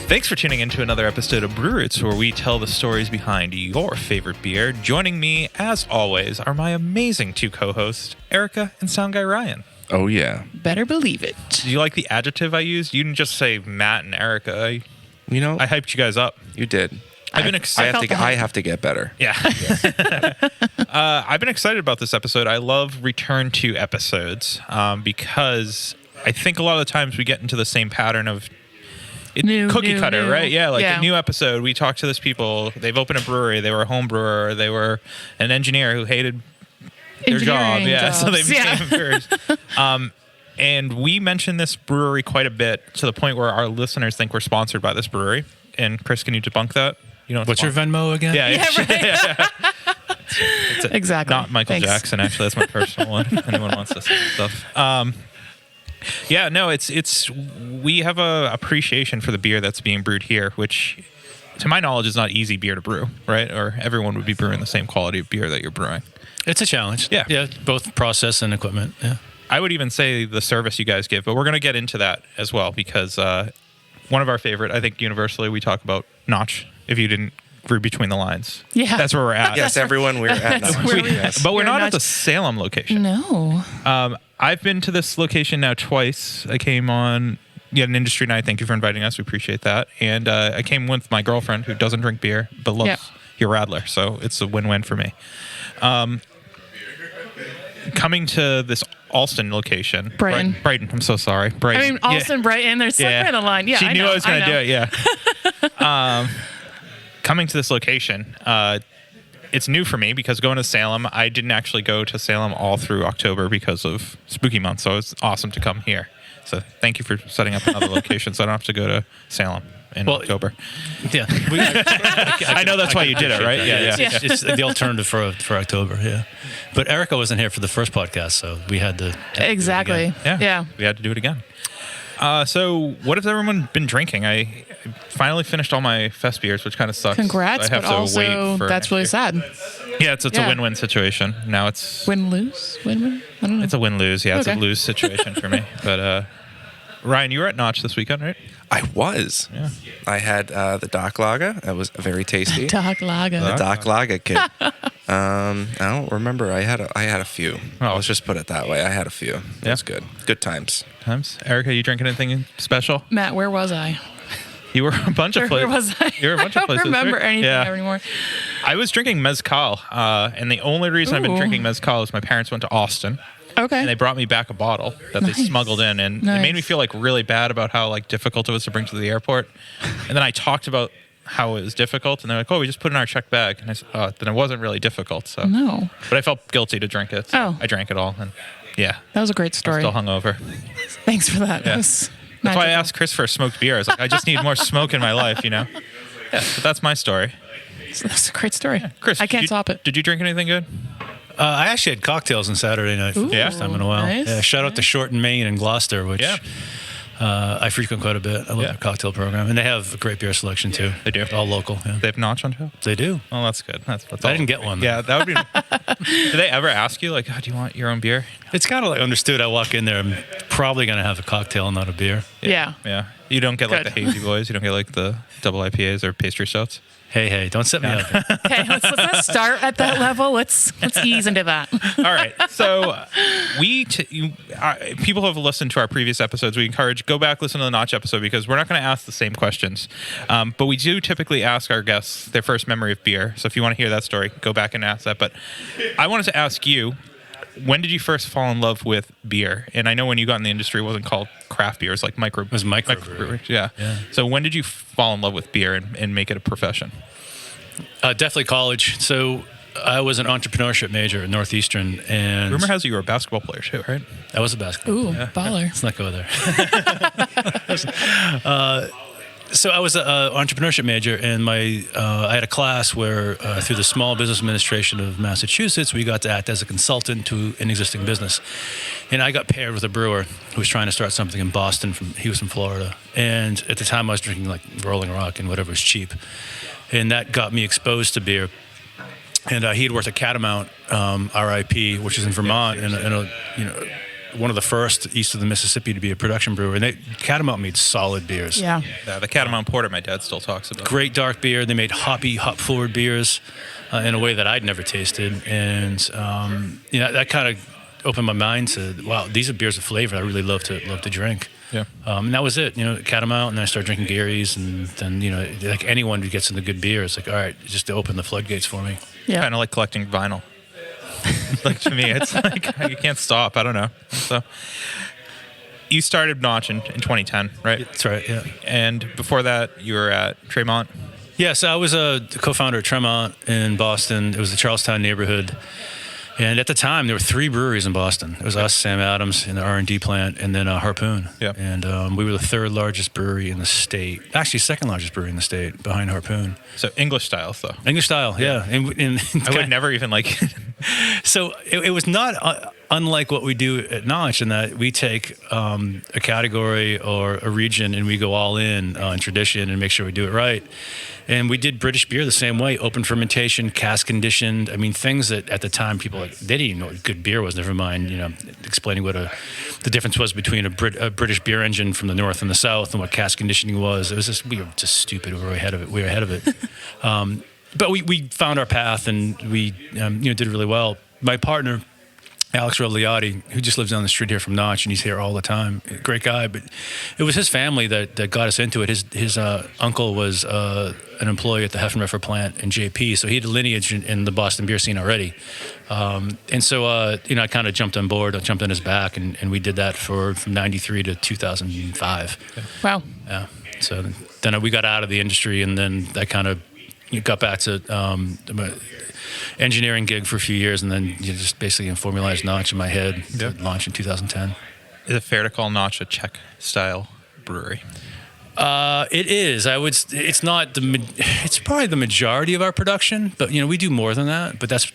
Thanks for tuning in to another episode of Brew Roots, where we tell the stories behind your favorite beer. Joining me, as always, are my amazing two co-hosts, Erica and Sound Guy Ryan. Oh, yeah. Better believe it. Do you like the adjective I used? You didn't just say Matt and Erica. I hyped you guys up. You did. I've been excited. I have to get better. Yeah. I've been excited about this episode. I love return to episodes because I think a lot of the times we get into the same pattern of cookie cutter, right? Yeah, a new episode. We talk to these people. They've opened a brewery. They were a home brewer. They were an engineer who hated their job. Yeah, so they became brewers. And we mentioned this brewery quite a bit to the point where our listeners think we're sponsored by this brewery. And Chris, can you debunk that? You know, what's your Venmo again? Yeah, Right. It's exactly. Not Michael Jackson, actually. That's my personal one. If anyone wants this stuff. Yeah, no, it's we have a appreciation for the beer that's being brewed here, which, to my knowledge, is not easy beer to brew, right? Or everyone would be brewing the same quality of beer that you're brewing. It's a challenge. Yeah, both process and equipment. Yeah, I would even say the service you guys give, but we're going to get into that as well because one of our favorite, I think, universally, we talk about Notch. If you didn't read between the lines, yeah, that's where we're at. Yes, everyone, we're at Notch. But we're not at the Salem location. No. I've been to this location now twice. I came on an industry night. Thank you for inviting us. We appreciate that. And I came with my girlfriend who doesn't drink beer but loves your Radler. So it's a win-win for me. Coming to this Alston location. Brighton. Brighton. I'm so sorry. Brighton. I mean, Alston, Brighton. There's somewhere in the line. Yeah, she knew I was going to do it. Yeah. Yeah. Coming to this location, it's new for me because going to Salem, I didn't actually go to Salem all through October because of Spooky Month. So it's awesome to come here. So thank you for setting up another location so I don't have to go to Salem in October. Yeah. I know that's why you did it, right? Yeah. It's the alternative for October, yeah. But Erica wasn't here for the first podcast, so we had to... Exactly. Yeah. We had to do it again. So what has everyone been drinking? I finally finished all my fest beers, which kind of sucks. Congrats, I have but to also wait for that's really sad. Yeah, it's a win-win situation. Now it's... Win-lose? Win-win? I don't know. It's a win-lose. Yeah, Okay. It's a lose situation for me. But Ryan, you were at Notch this weekend, right? I was. Yeah. I had the Doc Lager. That was very tasty. Doc Lager. The Doc Lager kid. I don't remember. I had a few. Oh. Let's just put it that way. I had a few. It was good. Good times. Erica, you drinking anything special? Matt, where was I? You were a bunch of places. Where was I? You were a bunch of places. I don't remember right? anything anymore. I was drinking mezcal, and the only reason I've been drinking mezcal is my parents went to Austin. Okay. And they brought me back a bottle that they smuggled in, and it made me feel like really bad about how difficult it was to bring to the airport. And then I talked about how it was difficult, and they're like, "Oh, we just put it in our checked bag." And I said, "Oh, then it wasn't really difficult." So No. but I felt guilty to drink it. So I drank it all, and That was a great story. still hungover. Thanks for that. Yeah. That's why I asked Chris for a smoked beer. I was like, I just need more smoke in my life, Yeah, but that's my story. That's a great story. Yeah. Chris, I can't top it. Did you drink anything good? I actually had cocktails on Saturday night for the first time in a while. Nice. Yeah, shout out to Short and Main in Gloucester, which I frequent quite a bit. I love their cocktail program. And they have a great beer selection, too. They do. All local. Yeah. They have Notch on tap? They do. Oh, that's good. That's I didn't get one, though. Yeah, that would be... Do they ever ask you, do you want your own beer? It's kind of understood. I walk in there, I'm probably going to have a cocktail, not a beer. Yeah. Yeah. You don't get the hazy boys. You don't get the double IPAs or pastry stouts. Hey, don't set me up. Okay, let's not start at that level. Let's ease into that. All right. So people who have listened to our previous episodes, we encourage go back, listen to the Notch episode because we're not going to ask the same questions. But we do typically ask our guests their first memory of beer. So if you want to hear that story, go back and ask that. But I wanted to ask you, when did you first fall in love with beer? And I know when you got in the industry, it wasn't called craft beer. It was microbrewery. Yeah. So when did you fall in love with beer and make it a profession? Definitely college. So I was an entrepreneurship major at Northeastern. And rumor has you were a basketball player too, right? I was a basketball player. Baller. Let's not go there. So I was an entrepreneurship major, and I had a class where through the Small Business Administration of Massachusetts, we got to act as a consultant to an existing business. And I got paired with a brewer who was trying to start something in Boston. He was from Florida. And at the time, I was drinking Rolling Rock and whatever was cheap. And that got me exposed to beer. And he had worked at Catamount, RIP, which is in Vermont, in a one of the first east of the Mississippi to be a production brewer. And Catamount made solid beers. Yeah. The Catamount Porter my dad still talks about. Great dark beer. They made hop-forward beers in a way that I'd never tasted. And, that kind of opened my mind to, wow, these are beers of flavor I really love to drink. Yeah. And that was it, Catamount, and then I started drinking Gary's, and then, like anyone who gets into good beer, it's like, all right, just to open the floodgates for me. Yeah. Kind of like collecting vinyl. Like, to me, it's like you can't stop. I don't know. So you started Notch in 2010, right? That's right, yeah. And before that, you were at Tremont. Yeah, so I was a co-founder at Tremont in Boston. It was the Charlestown neighborhood. And at the time, there were 3 breweries in Boston. It was us, Sam Adams, in the R&D plant, and then Harpoon. Yeah. And we were the 3rd largest brewery in the state. Actually, 2nd largest brewery in the state, behind Harpoon. So English styles, though. English style, yeah. And I would never even like it. So it was not unlike what we do at Notch, in that we take a category or a region and we go all in tradition and make sure we do it right. And we did British beer the same way: open fermentation, cask conditioned. I mean, things that at the time people they didn't even know what good beer was. Never mind, explaining what the difference was between a British beer engine from the north and the south, and what cask conditioning was. It was just, we were just stupid. We were ahead of it. But we found our path, and we did really well. My partner, Alex Rogliati, who just lives down the street here from Notch, and he's here all the time. Great guy, but it was his family that got us into it. His uncle was an employee at the Heffenreffer plant in JP, so he had a lineage in the Boston beer scene already. And so, I kind of jumped on board. I jumped on his back, and we did that from 93 to 2005. Wow. Yeah. So then we got out of the industry, and then I kind of got back to my engineering gig for a few years, and then just basically formalized Notch in my head to launch in 2010. Is it fair to call Notch a Czech style brewery? It is. It's not it's probably the majority of our production, but we do more than that. But that's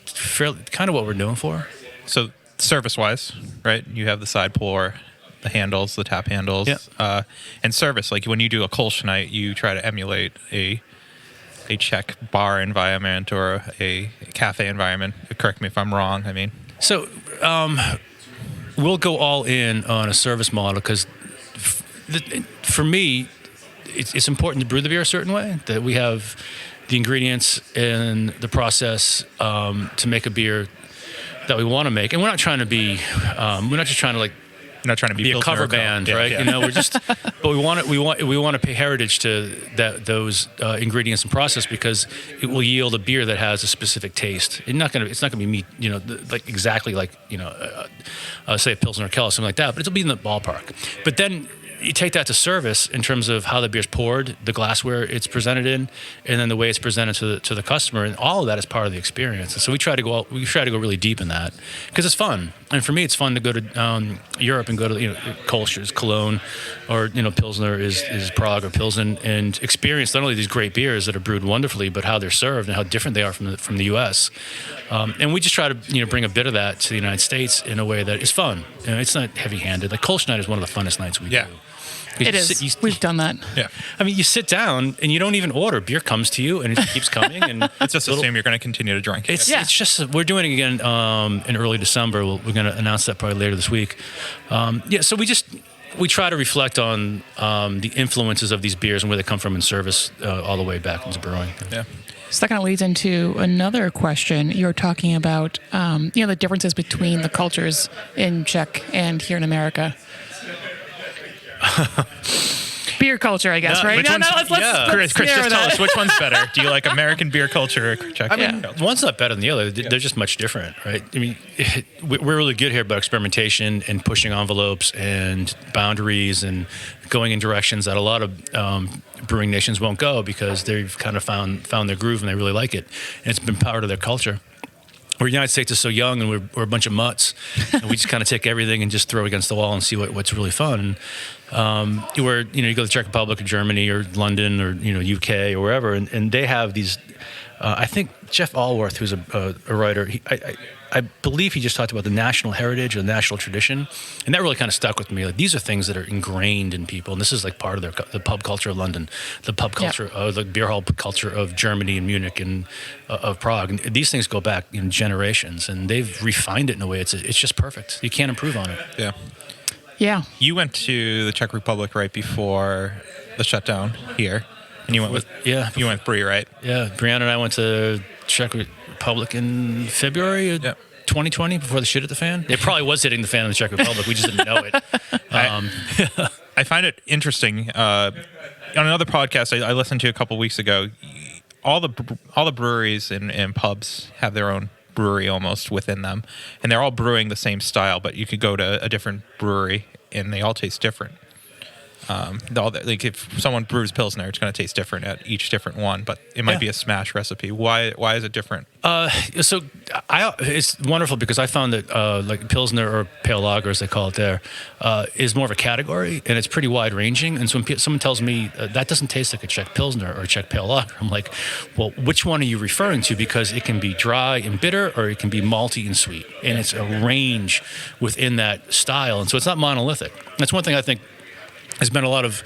kind of what we're known for. So service-wise, right? You have the side pour, the handles, the tap handles, and service. Like when you do a Kolsch night, you try to emulate a Czech bar environment or a cafe environment. Correct me if I'm wrong. I mean, so we'll go all in on a service model because for me, it's important to brew the beer a certain way, that we have the ingredients and the process to make a beer that we want to make, and we're not trying to be, we're not just trying to not trying to be a cover band, right? Yeah. We're just, but we want to pay heritage to those ingredients and process, because it will yield a beer that has a specific taste. It's not gonna be meat, exactly like say a pilsner or kettles, something like that, but it'll be in the ballpark. But then you take that to service in terms of how the beer's poured, the glassware it's presented in, and then the way it's presented to the customer, and all of that is part of the experience. And so we try to go really deep in that, because it's fun. And for me, it's fun to go to Europe and go to Kolsch is Cologne, or Pilsner is Prague or Pilsen, and experience not only these great beers that are brewed wonderfully, but how they're served and how different they are from the U.S. And we just try to bring a bit of that to the United States in a way that is fun. It's not heavy-handed. Like Kolsch night is one of the funnest nights we do. It is. We've done that. Yeah. I mean, you sit down and you don't even order. Beer comes to you and it keeps coming. And it's just assume you're going to continue to drink. It's just, we're doing it again in early December. We're going to announce that probably later this week. So we try to reflect on the influences of these beers and where they come from in service all the way back into brewing. Yeah. So that kind of leads into another question. You're talking about, the differences between the cultures in Czech and here in America. Beer culture, I guess, right? Chris, just tell us which one's better. Do you like American beer culture or Czech? One's not better than the other. They're just much different, right? I mean, we're really good here about experimentation and pushing envelopes and boundaries and going in directions that a lot of brewing nations won't go, because they've kind of found their groove and they really like it. And it's been part of their culture. Where the United States is so young and we're a bunch of mutts, and we just kind of take everything and just throw it against the wall and see what's really fun. Where you go to the Czech Republic or Germany or London or UK or wherever, and they have these I think Jeff Allworth, who's a writer, I believe he just talked about the national heritage or the national tradition, and that really kind of stuck with me. Like, these are things that are ingrained in people, and this is like part of the pub culture of London, the pub culture, the beer hall culture of Germany and Munich and of Prague. And these things go back in generations, and they've refined it in a way. It's just perfect. You can't improve on it. Yeah. Yeah. You went to the Czech Republic right before the shutdown here, and you went with you went with Brew, right? Yeah, Brianna and I went to Czech Republic in February of 2020 before the shit hit the fan. It probably was hitting the fan in the Czech Republic. We just didn't know it. I find it interesting. On another podcast I listened to a couple weeks ago, all the breweries and pubs have their own brewery almost within them, and they're all brewing the same style, but you could go to a different brewery and they all taste different. Like if someone brews pilsner, it's going to taste different at each different one, but it might be a smash recipe. Why is it different? It's wonderful because I found that like pilsner or pale lager, as they call it there, is more of a category, and it's pretty wide ranging. And so when someone tells me that doesn't taste like a Czech pilsner or a Czech pale lager, I'm like, well, which one are you referring to? Because it can be dry and bitter, or it can be malty and sweet, and it's a range within that style, and so it's not monolithic. That's one thing I think. There's been a lot of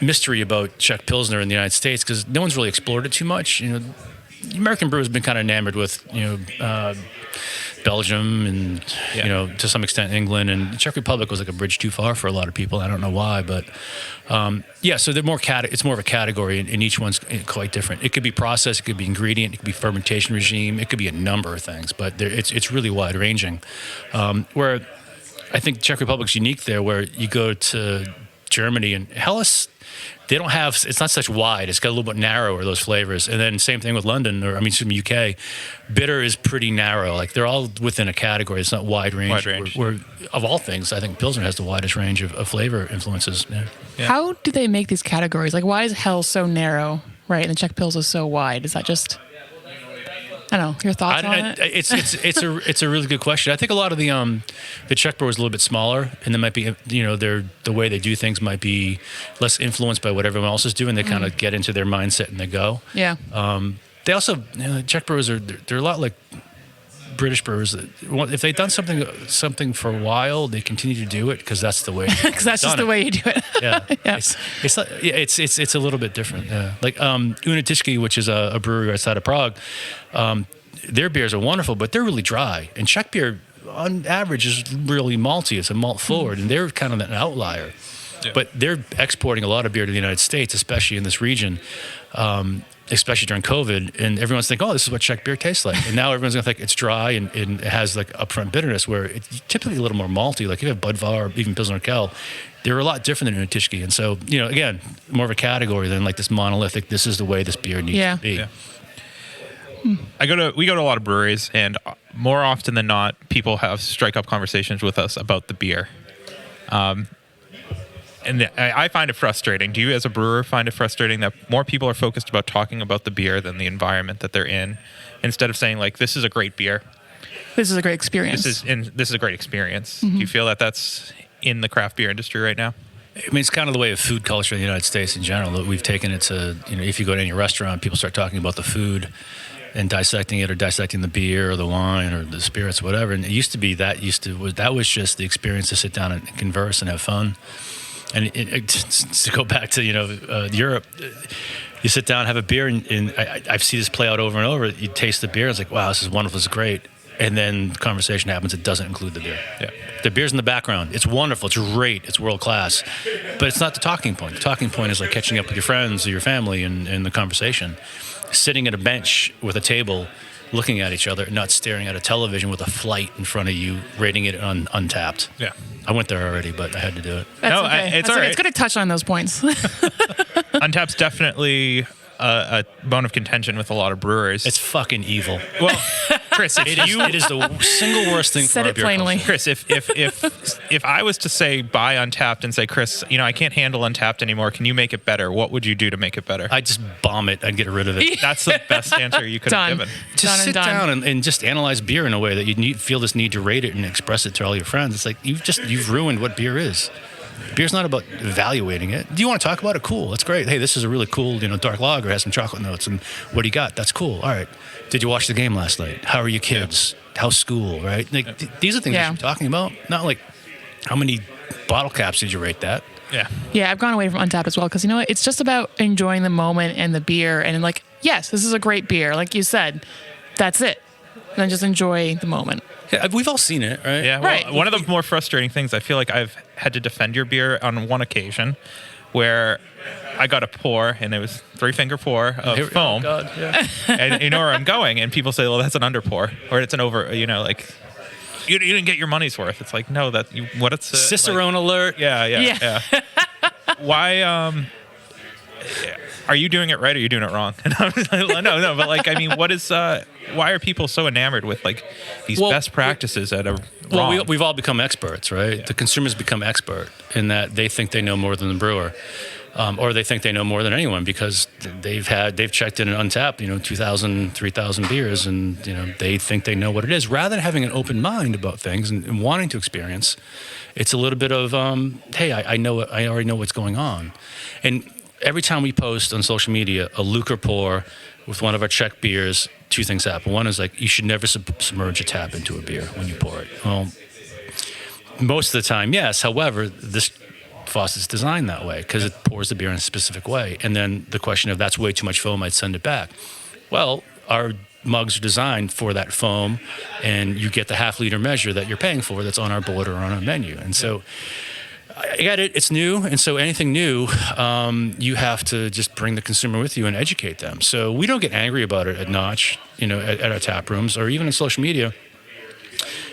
mystery about Czech Pilsner in the United States because no one's really explored it too much. You know, the American brew has been kind of enamored with, Belgium and, to some extent England. And the Czech Republic was like a bridge too far for a lot of people. I don't know why, but so they're it's more of a category, and each one's quite different. It could be process, it could be ingredient, it could be fermentation regime, it could be a number of things, but it's really wide ranging. Where I think Czech Republic's unique there, where you go to Germany and Hellas, they don't have, it's not such wide. It's got a little bit narrower, those flavors. And then same thing with London, UK. Bitter is pretty narrow. Like, they're all within a category. It's not wide range. Where of all things, I think Pilsner has the widest range of flavor influences. Yeah. How do they make these categories? Like, why is Hell so narrow, right? And the Czech Pils is so wide? Is that just... I don't know. Your thoughts on it? It's a really good question. I think a lot of the Czech brew is a little bit smaller, and they might be the way they do things might be less influenced by what everyone else is doing. They kind of get into their mindset and they go. Yeah. They also Czech brewers they're a lot like British brewers. If they've done something for a while, they continue to do it because that's the way. Because that's just the way you do it. Yeah. Yeah. It's a little bit different. Yeah. Like Unetišky, which is a brewery outside of Prague. Their beers are wonderful, but they're really dry. And Czech beer, on average, is really malty. It's a malt forward, and they're kind of an outlier. Yeah. But they're exporting a lot of beer to the United States, especially in this region. Especially during COVID, and everyone's thinking, oh, this is what Czech beer tastes like. And now everyone's going to think it's dry and it has like upfront bitterness, where it's typically a little more malty. Like, if you have Budvar or even Pilsner Kel, they're a lot different than Unetišky. And so, again, more of a category than like this monolithic, this is the way this beer needs to be. Yeah. We go to a lot of breweries, and more often than not, people strike up conversations with us about the beer. And I find it frustrating. Do you, as a brewer, find it frustrating that more people are focused about talking about the beer than the environment that they're in, instead of saying, like, this is a great beer? This is a great experience. This is a great experience. Mm-hmm. Do you feel that that's in the craft beer industry right now? I mean, it's kind of the way of food culture in the United States in general. That we've taken it to, if you go to any restaurant, people start talking about the food and dissecting it, or dissecting the beer or the wine or the spirits, whatever. And it used to be that was just the experience to sit down and converse and have fun. And to go back to Europe, you sit down, have a beer, and I see this play out over and over. You taste the beer, it's like, wow, this is wonderful, this is great. And then conversation happens, it doesn't include the beer. Yeah. The beer's in the background. It's wonderful, it's great, it's world class. But it's not the talking point. The talking point is like catching up with your friends or your family and the conversation. Sitting at a bench with a table, looking at each other, not staring at a television with a flight in front of you, rating it on Untapped. Yeah. I went there already, but I had to do it. It's all right. It's good to touch on those points. Untapped's definitely a bone of contention with a lot of brewers. It's fucking evil. Well, Chris, it is the single worst thing Said for it plainly. Chris, if I was to say buy Untapped and say, Chris, I can't handle Untapped anymore, can you make it better? What would you do to make it better? I'd just bomb it. I'd get rid of it. That's the best answer you could have given. Just sit down and just analyze beer in a way that you feel this need to rate it and express it to all your friends. It's like you've ruined what beer is. Beer's not about evaluating it. Do you want to talk about it? Cool. That's great. Hey, this is a really cool, dark lager. It has some chocolate notes. And what do you got? That's cool. All right. Did you watch the game last night? How are your kids? How's school? Right? Like, these are things we should be talking about. Not like, how many bottle caps did you rate that? Yeah. Yeah, I've gone away from Untapped as well because, you know what? It's just about enjoying the moment and the beer. And like, yes, this is a great beer. Like you said, that's it. And then just enjoy the moment. Yeah, we've all seen it, right? Yeah. Well, Right. One of the more frustrating things, I feel like I've had to defend your beer on one occasion where I got a pour and it was 3-finger pour of foam. Oh, God, yeah. And you know where I'm going. And people say, well, that's an under pour or it's an over, like you didn't get your money's worth. It's like, no, what it's Cicerone alert. Yeah. Why, are you doing it right or are you doing it wrong? And I'm like, no, but like, I mean, why are people so enamored with like these best practices that are wrong? Well, we've all become experts, right? Yeah. The consumers become expert in that they think they know more than the brewer. Or they think they know more than anyone because they've checked in and Untapped, 2,000, 3,000 beers, and they think they know what it is. Rather than having an open mind about things and wanting to experience, it's a little bit of, hey, I already know what's going on. And every time we post on social media a Lucre pour with one of our Czech beers, two things happen. One is like you should never submerge a tap into a beer when you pour it. Well, most of the time, yes. However, this faucet's designed that way because it pours the beer in a specific way. And then the question of that's way too much foam, I'd send it back. Well, our mugs are designed for that foam, and you get the half-liter measure that you're paying for that's on our board or on our menu. And so I get it. It's new. And so anything new, you have to just bring the consumer with you and educate them. So we don't get angry about it at Notch, at our tap rooms or even on social media.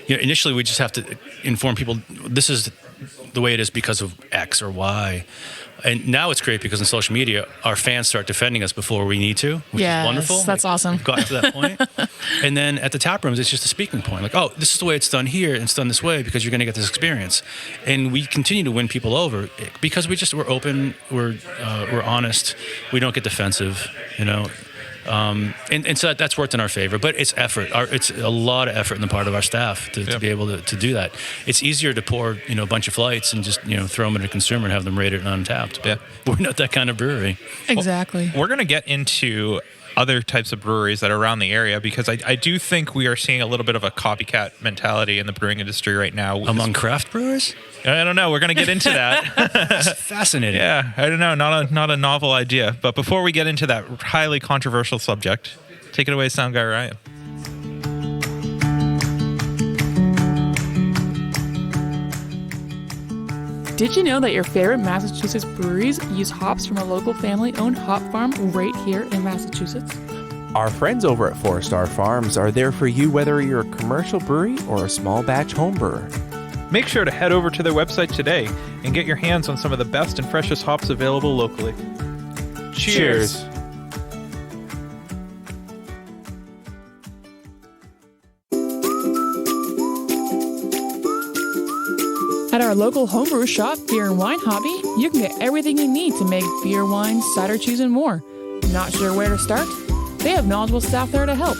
Initially we just have to inform people this is the way it is because of X or Y. And now it's great because on social media, our fans start defending us before we need to, which is wonderful. That's awesome. We've gotten to that point. And then at the tap rooms, it's just a speaking point. Like, oh, this is the way it's done here, and it's done this way because you're going to get this experience. And we continue to win people over because we're open, we're honest, we don't get defensive, And so that's worked in our favor, but it's effort. It's a lot of effort on the part of our staff to be able to do that. It's easier to pour, a bunch of flights and just, throw them at a consumer and have them rated and Untapped. But we're not that kind of brewery. Exactly. Well, we're going to get into other types of breweries that are around the area because I do think we are seeing a little bit of a copycat mentality in the brewing industry right now. Among craft brewers? I don't know. We're going to get into that. It's fascinating. Yeah, I don't know. Not a novel idea. But before we get into that highly controversial subject, take it away, Sound Guy Ryan. Did you know that your favorite Massachusetts breweries use hops from a local family-owned hop farm right here in Massachusetts? Our friends over at 4 Star Farms are there for you whether you're a commercial brewery or a small batch home brewer. Make sure to head over to their website today and get your hands on some of the best and freshest hops available locally. Cheers. At our local homebrew shop, Beer and Wine Hobby, you can get everything you need to make beer, wine, cider, cheese, and more. Not sure where to start? They have knowledgeable staff there to help.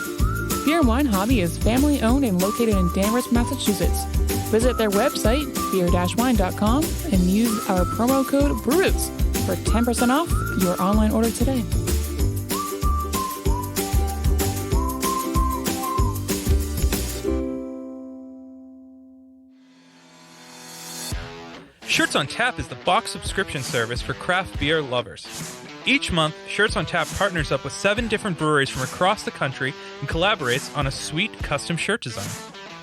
Beer and Wine Hobby is family-owned and located in Danvers, Massachusetts. Visit their website, beer-wine.com, and use our promo code BREWS for 10% off your online order today. Shirts on Tap is the box subscription service for craft beer lovers. Each month, Shirts on Tap partners up with 7 different breweries from across the country and collaborates on a sweet custom shirt design.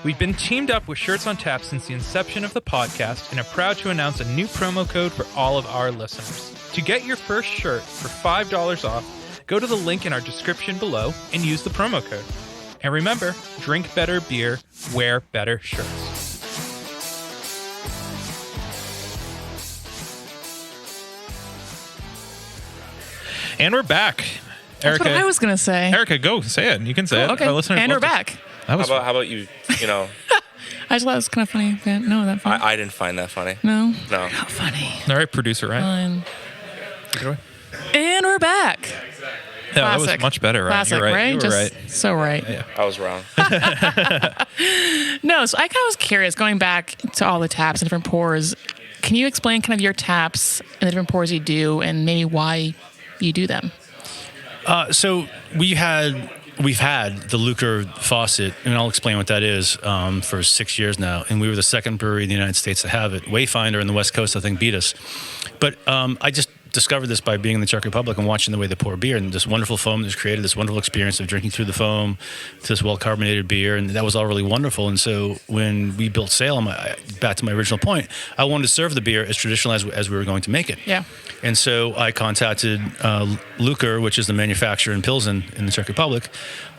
We've been teamed up with Shirts on Tap since the inception of the podcast and are proud to announce a new promo code for all of our listeners. To get your first shirt for $5 off, go to the link in our description below and use the promo code. And remember, drink better beer, wear better shirts. And we're back. That's what I was going to say. Erica, go say it. You can say it. Okay, and we're back. How about you, I just thought it was kind of funny. No, that funny. I didn't find that funny. No? No. Not funny. All right, producer, right? Fine. Take it away. And we're back. Yeah, that was much better, right? Classic, You're right. right? You were Just right. so right. Yeah. I was wrong. No, so I kind of was curious, going back to all the taps and different pours, can you explain kind of your taps and the different pours you do, and maybe why you do them? So we've had the Lucre faucet, and I'll explain what that is, for 6 years now. And we were the second brewery in the United States to have it. Wayfinder in the West Coast, I think, beat us. But I just discovered this by being in the Czech Republic and watching the way they pour beer, and this wonderful foam that's created, this wonderful experience of drinking through the foam to this well-carbonated beer, and that was all really wonderful. And so when we built Salem, back to my original point, I wanted to serve the beer as traditional as we were going to make it. Yeah. And so I contacted Lucre, which is the manufacturer in Pilsen in the Czech Republic,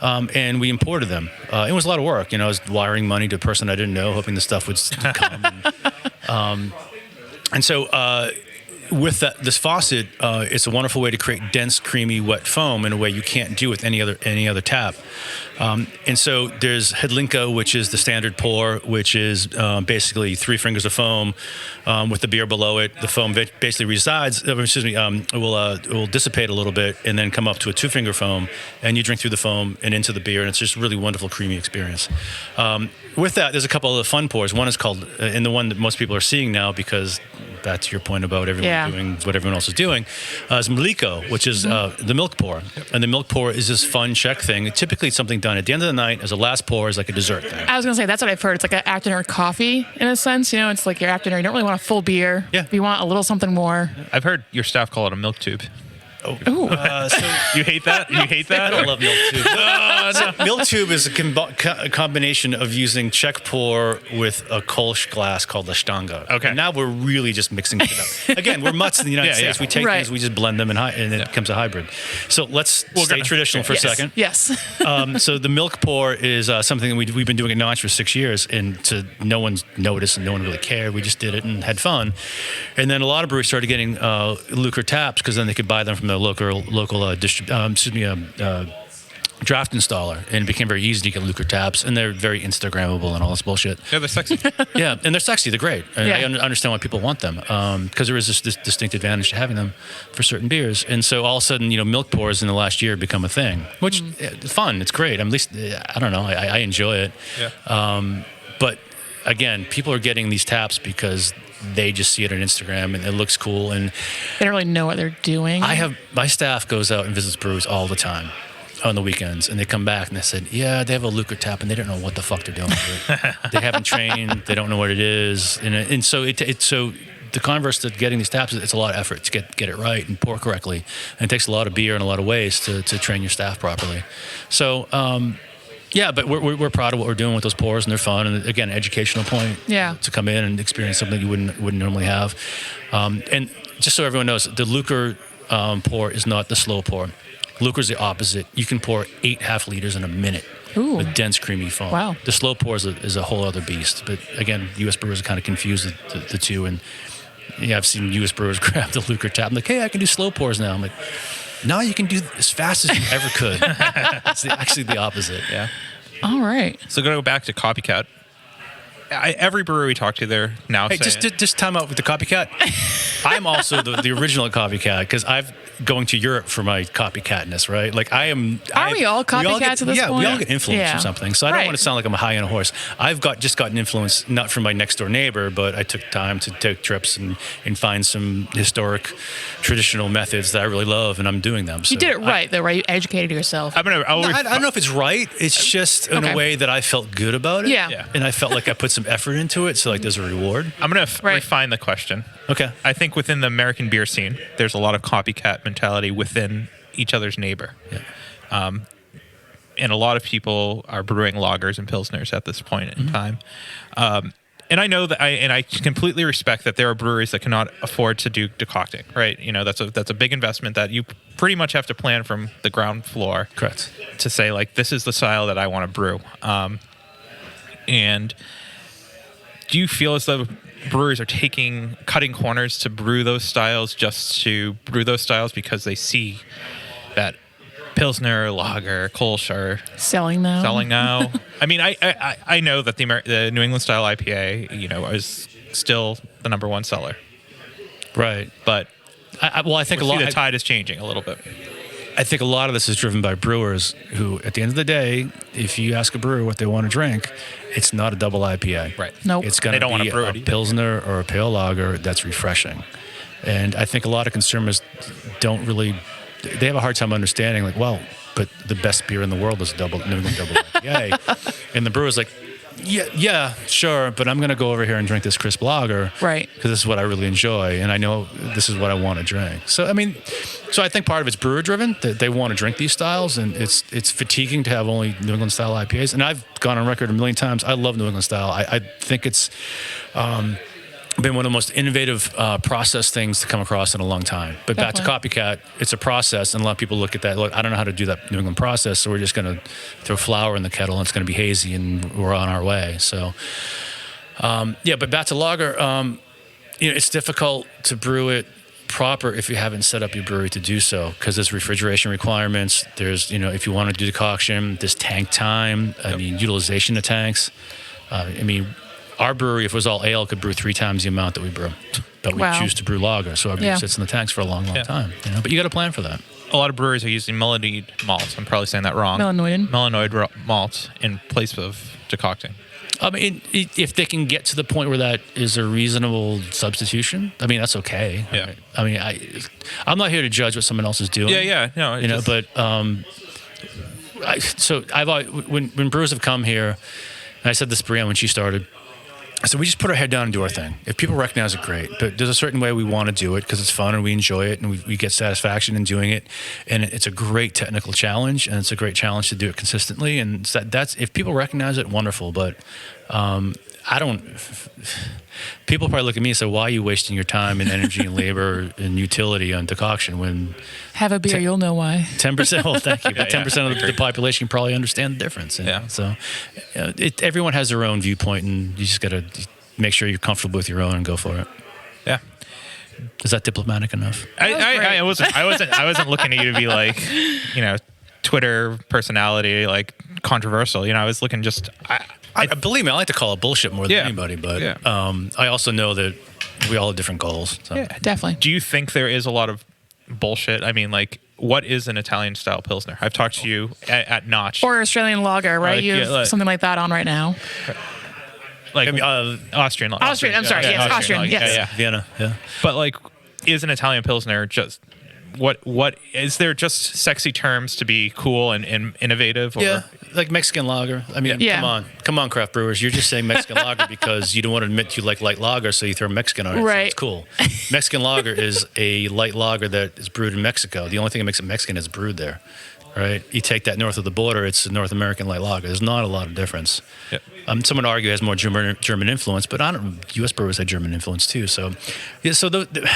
and we imported them. It was a lot of work. I was wiring money to a person I didn't know, hoping the stuff would come. And so with this faucet, it's a wonderful way to create dense, creamy, wet foam in a way you can't do with any other tap. And so there's Hedlinka, which is the standard pour, which is basically 3 fingers of foam with the beer below it. The foam basically it will dissipate a little bit and then come up to a 2-finger foam, and you drink through the foam and into the beer, and it's just a really wonderful, creamy experience. With that, there's a couple of fun pours. One is called, and the one that most people are seeing now, because back to your point about everyone doing what everyone else is doing, is Mliko, which is the milk pour. And the milk pour is this fun Czech thing. Typically, it's something done at the end of the night as a last pour, is like a dessert thing. I was going to say, that's what I've heard. It's like an after-dinner coffee, in a sense. It's like your after-dinner. You don't really want a full beer. Yeah. You want a little something more. I've heard your staff call it a milk tube. So You hate that? You hate that? I don't love milk tube. So milk tube is a combination of using Czech pour with a Kolsch glass called the Stanga. Okay. And now we're really just mixing it up. Again, we're mutts in the United States. Yeah. We take Right. things, we just blend them, and it becomes a hybrid. So let's stay traditional for a second. Yes. So the milk pour is something that we've been doing at Notch for 6 years, and no one's noticed and no one really cared. We just did it and had fun. And then a lot of breweries started getting Lucre taps, because then they could buy them from the local draft installer, and it became very easy to get Lucre taps, and they're very Instagrammable and all this bullshit. Yeah, they're sexy. Yeah, and they're sexy. They're great. And Yeah. I understand why people want them, because there is this distinct advantage to having them for certain beers. And so all of a sudden, milk pours in the last year become a thing, which is fun. It's great. At least I don't know. I enjoy it. Yeah. But again, people are getting these taps because they just see it on Instagram and it looks cool. And They don't really know what they're doing. my staff goes out and visits breweries all the time on the weekends, and they come back and they said, yeah, they have a Lucre tap and they don't know what the fuck they're doing with it. They haven't trained, they don't know what it is. And so so the converse to getting these taps, it's a lot of effort to get it right and pour correctly. And it takes a lot of beer and a lot of waste to train your staff properly. So, yeah, but we're proud of what we're doing with those pours, and they're fun. And again, educational point. Yeah. To come in and experience something you wouldn't normally have. And just so everyone knows, the Lucre pour is not the slow pour. Lucre's the opposite. You can pour 8 half-liters in a minute. Ooh. With dense, creamy foam. Wow. The slow pour is a whole other beast. But again, U.S. brewers kind of confuse the two. And yeah, I've seen U.S. brewers grab the Lucre tap. I'm like, hey, I can do slow pours now. I'm like, no, you can do as fast as you ever could. It's actually the opposite. Yeah. All right. So going to go back to copycat. Every brewery we talk to, they're now Hey, saying... just time out with the copycat. I'm also the original copycat, because I've going to Europe for my copycatness, right? Like I am. Are we all copycats at this point? Yeah, we all get influence from something. So I don't Right. want to sound like I'm high on a horse. I've just gotten influence, not from my next door neighbor, but I took time to take trips and find some historic, traditional methods that I really love, and I'm doing them. So You did it right, though, right? You educated yourself. I don't know if it's right. It's just in Okay. a way that I felt good about it. Yeah. And I felt like I put some effort into it, so like there's a reward. I'm going to Right. refine the question. Okay. I think within the American beer scene, there's a lot of copycat mentality within each other's neighbor. Yeah. And a lot of people are brewing lagers and pilsners at this point in time. And I know that I completely respect that there are breweries that cannot afford to do decocting, right? That's a big investment that you pretty much have to plan from the ground floor. Correct. To say, like, this is the style that I want to brew. And do you feel as though breweries are cutting corners to brew those styles just to brew those styles because they see that Pilsner, Lager, Kolsch are Selling now. I mean, I know that the New England style IPA, is still the number one seller. Right. But I think the tide is changing a little bit. I think a lot of this is driven by brewers who, at the end of the day, if you ask a brewer what they want to drink, it's not a double IPA. Right. Nope. It's going to be a pilsner or a pale lager that's refreshing. And I think a lot of consumers don't really, they have a hard time understanding, like, well, but the best beer in the world is New England double IPA. And the brewer's like, yeah, sure, but I'm going to go over here and drink this crisp lager. Right. Because this is what I really enjoy, and I know this is what I want to drink. So, I mean, I think part of it's brewer-driven, that they want to drink these styles, and it's fatiguing to have only New England-style IPAs. And I've gone on record a million times, I love New England-style. I think it's been one of the most innovative process things to come across in a long time. But back to copycat, it's a process, and a lot of people look at that, look, I don't know how to do that New England process, so we're just going to throw flour in the kettle, and it's going to be hazy, and we're on our way. So, but back to lager, it's difficult to brew it proper if you haven't set up your brewery to do so, because there's refrigeration requirements. There's, if you want to do decoction, there's tank time. I mean, utilization of tanks. Our brewery, if it was all ale, could brew 3 times the amount that we brew. But we choose to brew lager, so our beer sits in the tanks for a long, long time. But you got to plan for that. A lot of breweries are using melanoid malts. I'm probably saying that wrong. Melanoid malts in place of decocting. I mean, if they can get to the point where that is a reasonable substitution, I mean, that's okay. Yeah. Right? I mean, I'm not here to judge what someone else is doing. Yeah. No, but when brewers have come here, and I said this to Brianne when she started, I said, we just put our head down and do our thing. If people recognize it, great. But there's a certain way we want to do it because it's fun and we enjoy it and we get satisfaction in doing it. And it's a great technical challenge, and it's a great challenge to do it consistently. And that's if people recognize it, wonderful. But I don't. People probably look at me and say, "Why are you wasting your time and energy and labor and utility on decoction when?" Have a beer, you'll know why. 10%. Well, thank you. But 10% of the population can probably understand the difference. So, everyone has their own viewpoint, and you just got to make sure you're comfortable with your own and go for it. Yeah. Is that diplomatic enough? I wasn't looking at you to be like, Twitter personality, like controversial. I was looking just. I believe me, I like to call it bullshit more than anybody, but I also know that we all have different goals. So. Yeah, definitely. Do you think there is a lot of bullshit? I mean, like, what is an Italian style pilsner? I've talked to you at Notch. Or Australian lager, right? You have something like that on right now. Like Austrian. Austrian, I'm sorry. Yes, Austrian. Yes. Yeah. Vienna, yeah. But like, is an Italian pilsner just... What is there just sexy terms to be cool and innovative? Or? Yeah, like Mexican lager. I mean, come on, craft brewers. You're just saying Mexican lager because you don't want to admit you like light lager, so you throw Mexican on it. Right. It's cool. Mexican lager is a light lager that is brewed in Mexico. The only thing that makes it Mexican is brewed there. Right? You take that north of the border, it's a North American light lager. There's not a lot of difference. Yep. Someone would argue it has more German influence, but U.S. brewers have German influence too. So, the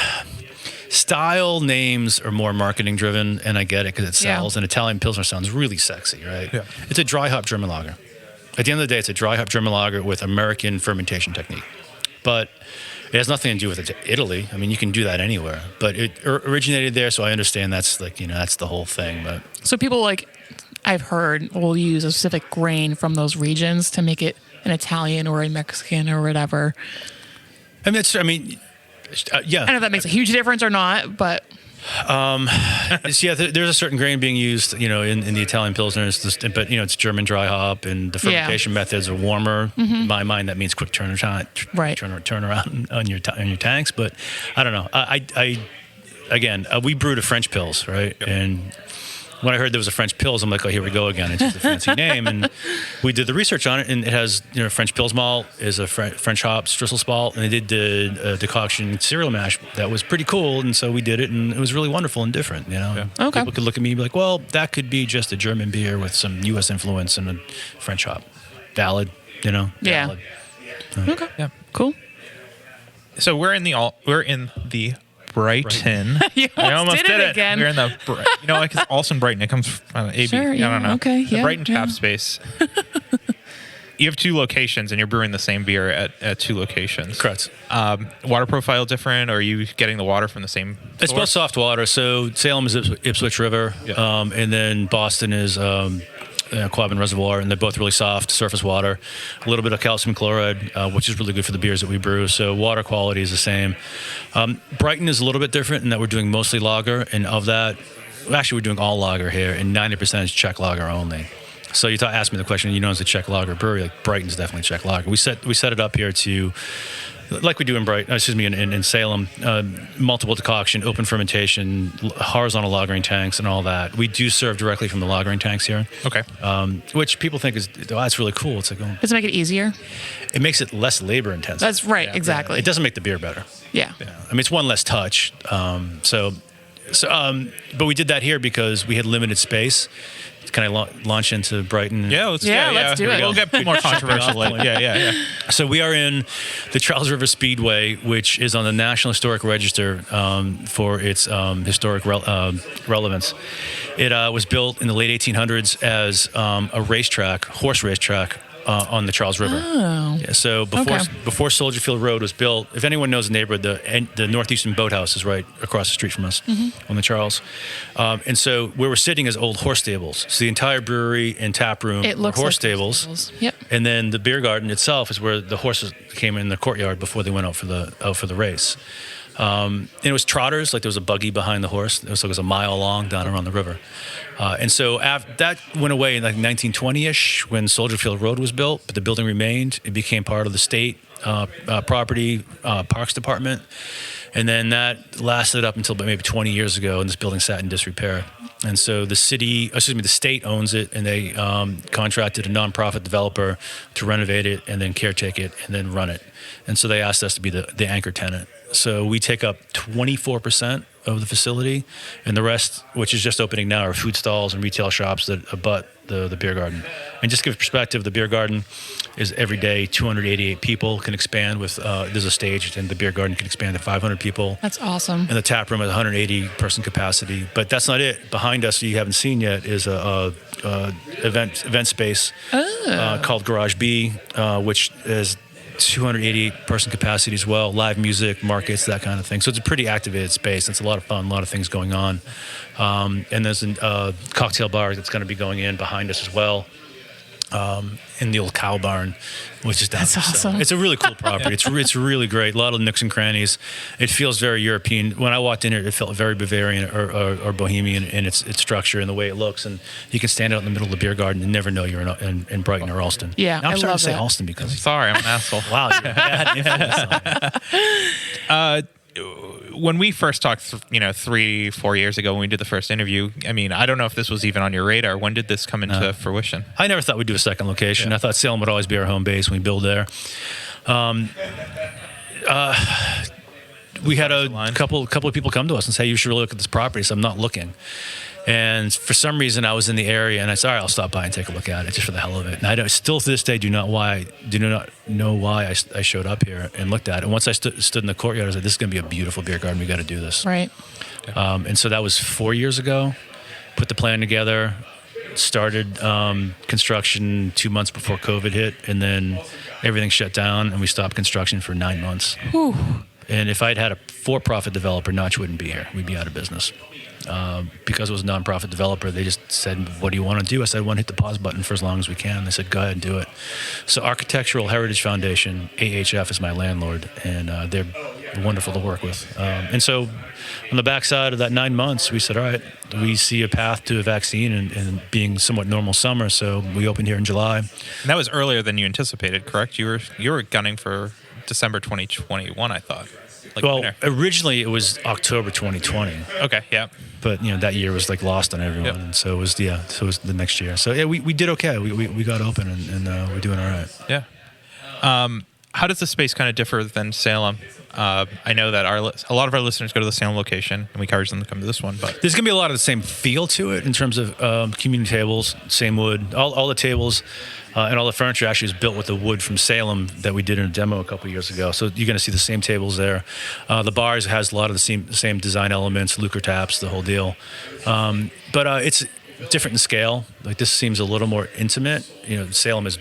style names are more marketing driven, and I get it because it sells. And Italian Pilsner sounds really sexy, right? Yeah. It's a dry hop German lager. At the end of the day, it's a dry hop German lager with American fermentation technique. But it has nothing to do with Italy. I mean, you can do that anywhere. But it originated there, so I understand that's that's the whole thing. But so people I've heard will use a specific grain from those regions to make it an Italian or a Mexican or whatever. yeah. I don't know if that makes a huge difference or not, but there's a certain grain being used, in the Italian pilsners, but it's German dry hop, and the fermentation methods are warmer. Mm-hmm. In my mind, that means quick turnaround on your tanks. But I don't know. We brewed a French pils, right? Yep. And when I heard there was a French pils, I'm like, oh, here we go again. It's just a fancy name. And we did the research on it, and it has, French pils malt is a French hop, Strissel's malt, and they did the decoction cereal mash that was pretty cool. And so we did it, and it was really wonderful and different, Yeah. Okay. People could look at me and be like, well, that could be just a German beer with some U.S. influence and a French hop. Valid, Yeah. Valid. Okay. Yeah. Cool. So we're in the Brighton. You almost did it again. We're in the, it's also in Brighton. It comes from AB. Sure, yeah, I don't know. Okay, the Brighton tap space. You have 2 locations, and you're brewing the same beer at 2 locations. Correct. Water profile different, or are you getting the water from the same source? It's both soft water. So Salem is Ipswich River, and then Boston is Quabbin Reservoir, and they're both really soft surface water. A little bit of calcium chloride, which is really good for the beers that we brew. So water quality is the same. Brighton is a little bit different in that we're doing mostly lager, and of that, actually, we're doing all lager here, and 90% is Czech lager only. So you asked me the question, it's a Czech lager brewery. Like Brighton's definitely Czech lager. We set it up here to, like we do in in Salem, multiple decoction, open fermentation, horizontal lagering tanks, and all that. We do serve directly from the lagering tanks here. Okay. Which people think is, that's really cool. It's like, Does it make it easier? It makes it less labor intensive. That's right, exactly. It doesn't make the beer better. Yeah. I mean, it's one less touch. But we did that here because we had limited space. Can I launch into Brighton? Yeah, let's do it. We'll get more controversial later. Yeah. So we are in the Charles River Speedway, which is on the National Historic Register for its historic relevance. It was built in the late 1800s as a racetrack, horse racetrack. On the Charles River. Oh. Yeah, so before Soldier Field Road was built, if anyone knows the neighborhood, the Northeastern Boathouse is right across the street from us on the Charles. And so where we're sitting is old horse stables. So the entire brewery and tap room It looks were horse like stables. Yep. And then the beer garden itself is where the horses came in the courtyard before they went out for the race. And it was trotters, like there was a buggy behind the horse. It was a mile long down around the river. And so that went away in like 1920-ish when Soldier Field Road was built, but the building remained. It became part of the state property parks department. And then that lasted up until maybe 20 years ago, and this building sat in disrepair. And so the state owns it, and they contracted a nonprofit developer to renovate it and then caretake it and then run it. And so they asked us to be the anchor tenant. So we take up 24% of the facility, and the rest, which is just opening now, are food stalls and retail shops that abut the beer garden. And just to give perspective, the beer garden is every day 288 people can expand with, there's a stage, and the beer garden can expand to 500 people. That's awesome. And the tap room has 180 person capacity. But that's not it. Behind us, you haven't seen yet, is a event space called Garage B, which is 288 person capacity as well, live music, markets, that kind of thing. So it's a pretty activated space. It's a lot of fun, a lot of things going on. And there's a cocktail bar that's going to be going in behind us as well, in the old cow barn, which is down That's there. awesome. So it's a really cool property. It's really great. A lot of nooks and crannies. It feels very European. When I walked in here, it felt very Bavarian or Bohemian in its structure and the way it looks. And you can stand out in the middle of the beer garden and never know you're in Brighton or Alston. Yeah, now I'm I starting love to say that. Alston because Sorry, I'm an asshole. wow, you're a bad influence on me. When we first talked, 3-4 years ago when we did the first interview, I mean, I don't know if this was even on your radar. When did this come into fruition? I never thought we'd do a second location. I thought Salem would always be our home base when we build there. We had a couple of people come to us and say, you should really look at this property. So I'm not looking. And for some reason, I was in the area, and I said, all right, I'll stop by and take a look at it just for the hell of it. And I still to this day do not know why I showed up here and looked at it. And once I stood in the courtyard, I said, this is going to be a beautiful beer garden. We got to do this. Right. And so that was 4 years ago. Put the plan together, started construction 2 months before COVID hit, and then everything shut down, and we stopped construction for 9 months. Whew. And if I'd had a for-profit developer, Notch wouldn't be here. We'd be out of business. Because it was a nonprofit developer, they just said, what do you want to do? I said, I want to hit the pause button for as long as we can. They said, go ahead and do it. So Architectural Heritage Foundation, AHF, is my landlord, and they're wonderful to work with. And so on the backside of that 9 months, we said, all right, we see a path to a vaccine and being somewhat normal summer. So we opened here in July. And that was earlier than you anticipated, correct? You were gunning for December 2021, I thought. Well, originally it was October 2020. Okay, yeah. But that year was like lost on everyone, and so it was the next year. So yeah, we did okay. We got open and we're doing all right. Yeah. How does the space kind of differ than Salem? I know that a lot of our listeners go to the Salem location, and we encourage them to come to this one. But there's gonna be a lot of the same feel to it in terms of community tables, same wood. All the tables and all the furniture actually is built with the wood from Salem that we did in a demo a couple of years ago. So you're gonna see the same tables there. The bars has a lot of the same design elements, lucre taps, the whole deal. But it's different in scale. Like this seems a little more intimate. Salem is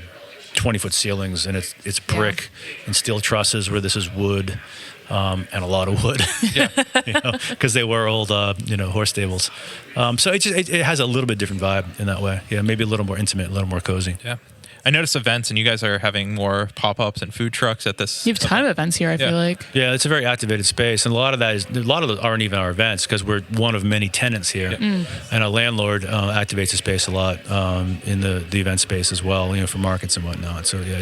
20-foot ceilings, and it's brick and steel trusses, where this is wood and a lot of wood. Yeah, because they were old, horse stables. So it has a little bit different vibe in that way. Yeah, maybe a little more intimate, a little more cozy. yeah. I noticed events, and you guys are having more pop-ups and food trucks at this. You have a ton of events here, I feel like. Yeah, it's a very activated space, and a lot of those aren't even our events because we're one of many tenants here, and our landlord activates the space a lot in the event space as well, for markets and whatnot. So yeah,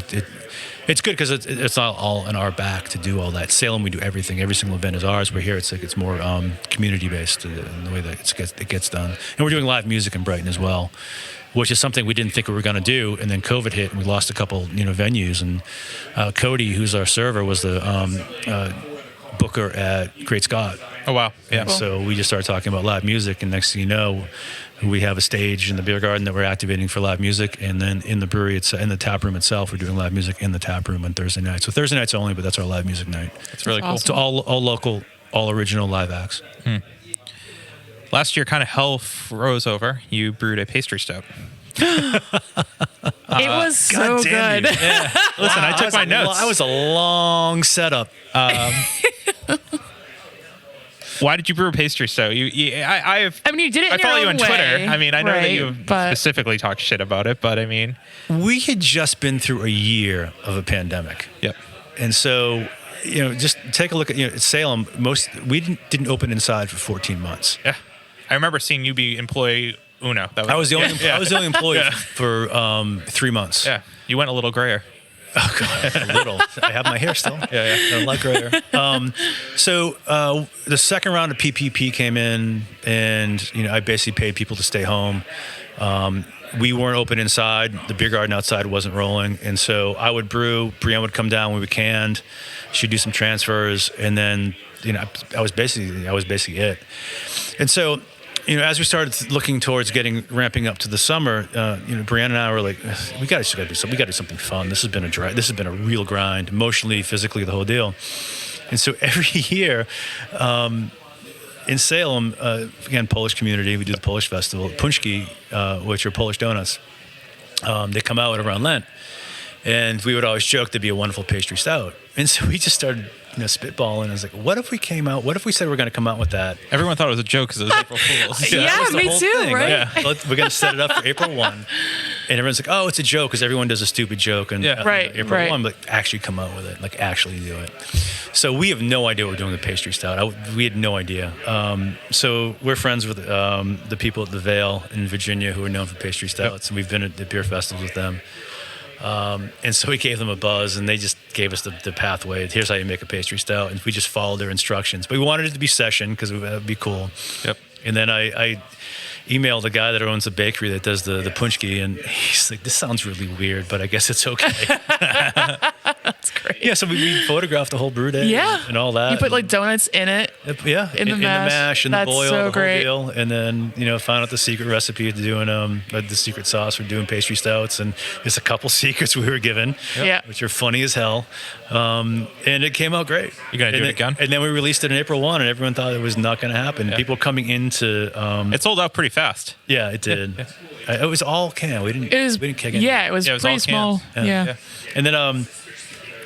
it's good because it's not all in our back to do all that. Salem, we do everything. Every single event is ours. We're here. It's more community based in the way that it gets done, and we're doing live music in Brighton as well, which is something we didn't think we were going to do. And then COVID hit and we lost a couple, venues. And Cody, who's our server, was the booker at Great Scott. Oh, wow. Yeah. Cool. So we just started talking about live music. And next thing you know, we have a stage in the beer garden that we're activating for live music. And then in the brewery, in the tap room itself, we're doing live music in the tap room on Thursday night. So Thursday nights only, but that's our live music night. That's really cool. awesome. So all local, all original live acts. Last year, kind of hell froze over. You brewed a pastry stout. It was so good. Yeah. Listen, I took my notes. That was a long setup. Why did you brew a pastry stout? I mean, you did it. I in follow your you own on Twitter. way, I mean, I know that you but specifically talk shit about it, but I mean, We had just been through a year of a pandemic. yep. And so, just take a look at, Salem, we didn't open inside for 14 months. Yeah. I remember seeing you be employee uno. I was the only employee for 3 months. Yeah. You went a little grayer. Oh God, a little. I have my hair still. Yeah. A lot grayer. So the second round of PPP came in, and I basically paid people to stay home. We weren't open inside. The beer garden outside wasn't rolling, and so I would brew. Brienne would come down when we canned. She'd do some transfers, and then I was basically it. And so, as we started looking towards ramping up to the summer, Brienne and I were like, we got to do something. We got to do something fun. This has been a real grind, emotionally, physically, the whole deal. And so every year, in Salem, again, Polish community, we do the Polish festival, Punchki, which are Polish donuts. They come out around Lent, and we would always joke there'd be a wonderful pastry stout. And so we just started, spitballing. I was like, what if we said we're going to come out with that? Everyone thought it was a joke because it was April Fool's. Yeah, That was the me whole too, thing. right? We're going to set it up for April 1. And everyone's like, oh, it's a joke because everyone does a stupid joke. And Right, April right. 1, actually come out with it, actually do it. So we have no idea what we're doing with pastry stout. We had no idea. So we're friends with the people at the Vale in Virginia who are known for pastry stouts. And we've been at the beer festivals with them. And so we gave them a buzz, and they just gave us the pathway. Here's how you make a pastry stout. And we just followed their instructions. But we wanted it to be session because it would be cool. Yep. And then I emailed the guy that owns the bakery that does the punchki, and he's like, this sounds really weird, but I guess it's okay. That's great. Yeah, so we photographed the whole brew day and all that. You put donuts in it. Yeah, in the mash. and That's the boil, so the great. whole deal, and then found out the secret recipe to doing the secret sauce for doing pastry stouts, and there's a couple secrets we were given, which are funny as hell, and it came out great. You gonna do it again? And then we released it on April 1, and everyone thought it was not going to happen. People coming into it sold out pretty fast. yeah, it did. It was all can. We didn't kick it. Yeah, it was Yeah, it was pretty all small. cans. Yeah. And then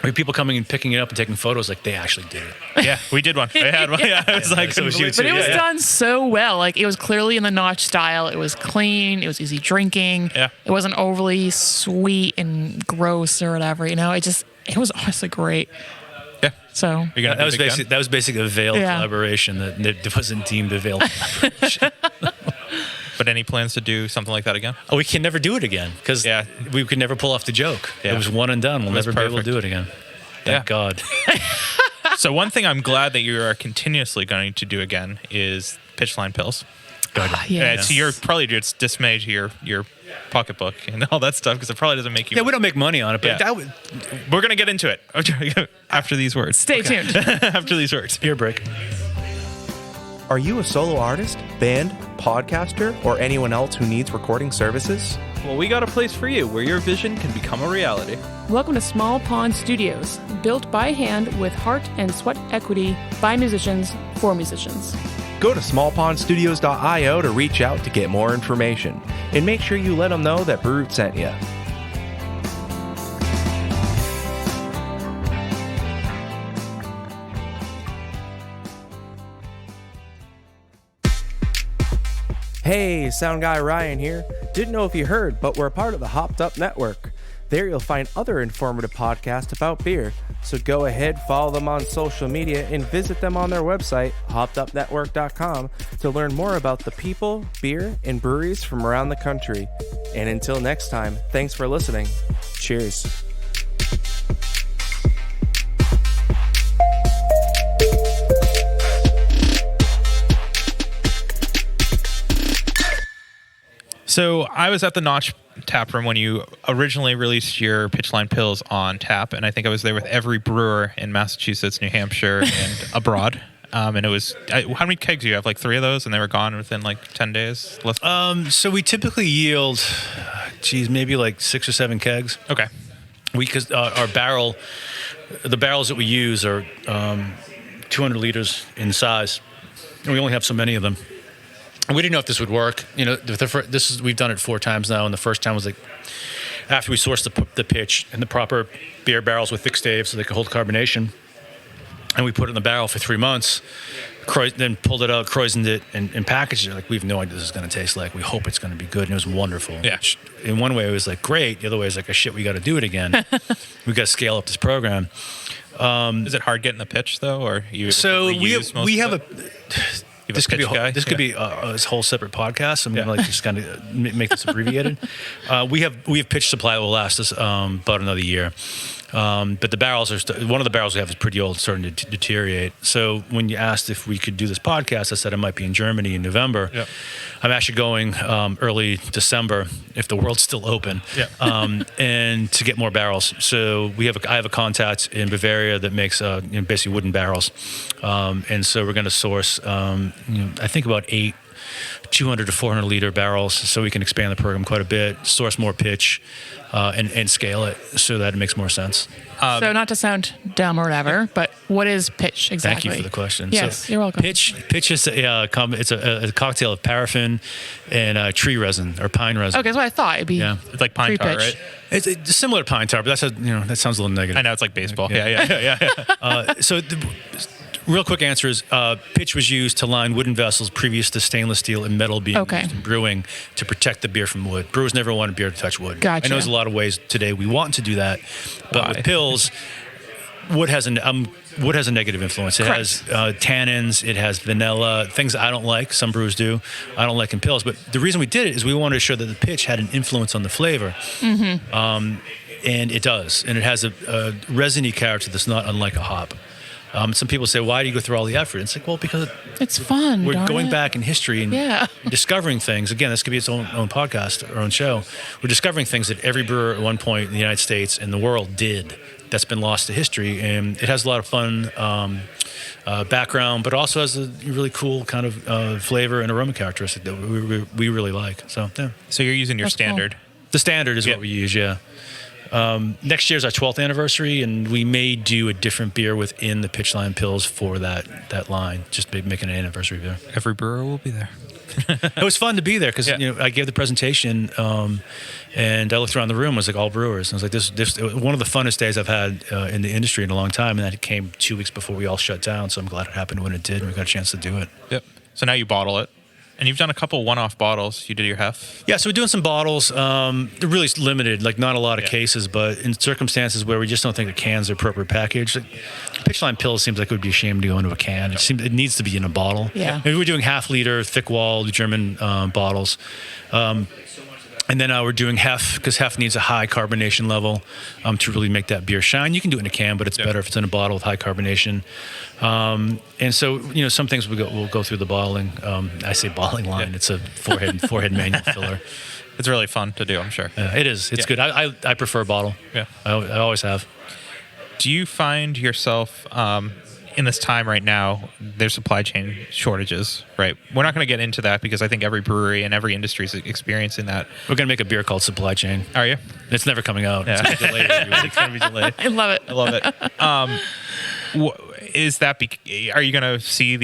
we had people coming and picking it up and taking photos like they actually did it. Yeah, we did one. I had one. Yeah, it was Yeah, like, so it was But it was Yeah. done so well. It was clearly in the Notch style. It was clean. It was easy drinking. Yeah. It wasn't overly sweet and gross or whatever. It was honestly great. yeah. So You're gonna do it again? That was basically a veiled Yeah. collaboration that wasn't deemed a veiled collaboration. But any plans to do something like that again? Oh, we can never do it again because we could never pull off the joke. Yeah. It was one and done. We'll was never be able to perfect. do it again. Yeah. Thank God. So one thing I'm glad that you are continuously going to do again is pitch line pills. yes. So you're probably just dismayed to your pocketbook and all that stuff because it probably doesn't make you. Yeah, we don't make money on it, but Yeah. that would We're gonna get into it after these words. Stay tuned. After these words. beer break. Are you a solo artist, band, podcaster, or anyone else who needs recording services? Well, we got a place for you where your vision can become a reality. Welcome to Small Pond Studios, built by hand with heart and sweat equity by musicians for musicians. Go to smallpondstudios.io to reach out to get more information. And make sure you let them know that Brew sent you. Hey, sound guy Ryan here. Didn't know if you heard, but we're a part of the Hopped Up Network. There you'll find other informative podcasts about beer. So go ahead, follow them on social media, and visit them on their website, hoppedupnetwork.com, to learn more about the people, beer, and breweries from around the country. And until next time, thanks for listening. Cheers. So I was at the Notch tap room when you originally released your Pitchline Pills on tap, and I think I was there with every brewer in Massachusetts, New Hampshire, and abroad. And it was, how many kegs do you have? Like 3 of those, and they were gone within like 10 days? So we typically yield, maybe like 6 or 7 kegs. Okay. Because our barrel, the barrels that we use are 200 liters in size, and we only have so many of them. We didn't know if this would work. You know, we've done it 4 times now, and the first time was like after we sourced the pitch and the proper beer barrels with thick staves so they could hold carbonation, and we put it in the barrel for 3 months. Then pulled it out, croisened it, and packaged it. Like, we have no idea what this is going to taste like. We hope it's going to be good, and it was wonderful. Yeah. In one way, it was like great. The other way, it was like, shit, we got to do it again. We got to scale up this program. Is it hard getting the pitch though, or you? So we have a. This could be a whole separate podcast. So I'm going to like just kind of make this abbreviated. We have pitch supply that will last us about another year. But the barrels one of the barrels we have is pretty old, starting to deteriorate. So when you asked if we could do this podcast, I said I might be in Germany in November. Yep. I'm actually going early December if the world's still open, and to get more barrels. So I have a contact in Bavaria that makes basically wooden barrels, and so we're going to source I think about 8 200 to 400 liter barrels, so we can expand the program quite a bit, source more pitch, and scale it so that it makes more sense. So not to sound dumb or whatever, but what is pitch exactly? Thank you for the question. Yes, so you're welcome. Pitch is it's a cocktail of paraffin and tree resin or pine resin. Okay, that's what I thought. It'd be It's like pine tar, pre-pitch. right? It's similar to pine tar, but that sounds a little negative. I know, it's like baseball. Yeah. So the real quick answer is pitch was used to line wooden vessels previous to stainless steel and metal being used in brewing to protect the beer from wood. Brewers never wanted beer to touch wood. Gotcha. I know there's a lot of ways today we want to do that, but with pills, wood has a negative influence. It has tannins, it has vanilla, things I don't like. Some brewers do. I don't like in pills. But the reason we did it is we wanted to show that the pitch had an influence on the flavor. Mm-hmm. And it does. And it has a resiny character that's not unlike a hop. Some people say, why do you go through all the effort? It's like, well, because it's fun. We're going back in history and discovering things. Again, this could be its own podcast, our own show. We're discovering things that every brewer at one point in the United States and the world did that's been lost to history. And it has a lot of fun background, but also has a really cool kind of flavor and aroma characteristic that we really like. So, yeah. So you're using your standard. Cool. The standard is what we use, yeah. Next year's our 12th anniversary, and we may do a different beer within the Pitchline Pills for that line, just making an anniversary beer. Every brewer will be there. It was fun to be there because I gave the presentation, and I looked around the room. It was like all brewers. And I was like, this it was one of the funnest days I've had in the industry in a long time, and that came 2 weeks before we all shut down. So I'm glad it happened when it did, and we got a chance to do it. Yep. So now you bottle it. And you've done a couple one-off bottles. You did your hef. Yeah, so we're doing some bottles. They're really limited, like not a lot of cases, but in circumstances where we just don't think the cans are appropriate packaged. Like, Pitchline Pills seems like it would be a shame to go into a can. It needs to be in a bottle. Yeah. Maybe we're doing half-liter, thick-walled German bottles. And then we're doing hef, because hef needs a high carbonation level to really make that beer shine. You can do it in a can, but it's better if it's in a bottle with high carbonation. And so, some things we'll go through the bottling. I say bottling line. Yeah. It's a forehead manual filler. It's really fun to do, I'm sure. It is. It's good. I prefer bottle. Yeah. I always have. Do you find yourself in this time right now, there's supply chain shortages, right? We're not going to get into that because I think every brewery and every industry is experiencing that. We're going to make a beer called Supply Chain. Are you? It's never coming out. Yeah. It's going to be delayed. I love it. I love it. Is that? Are we going to see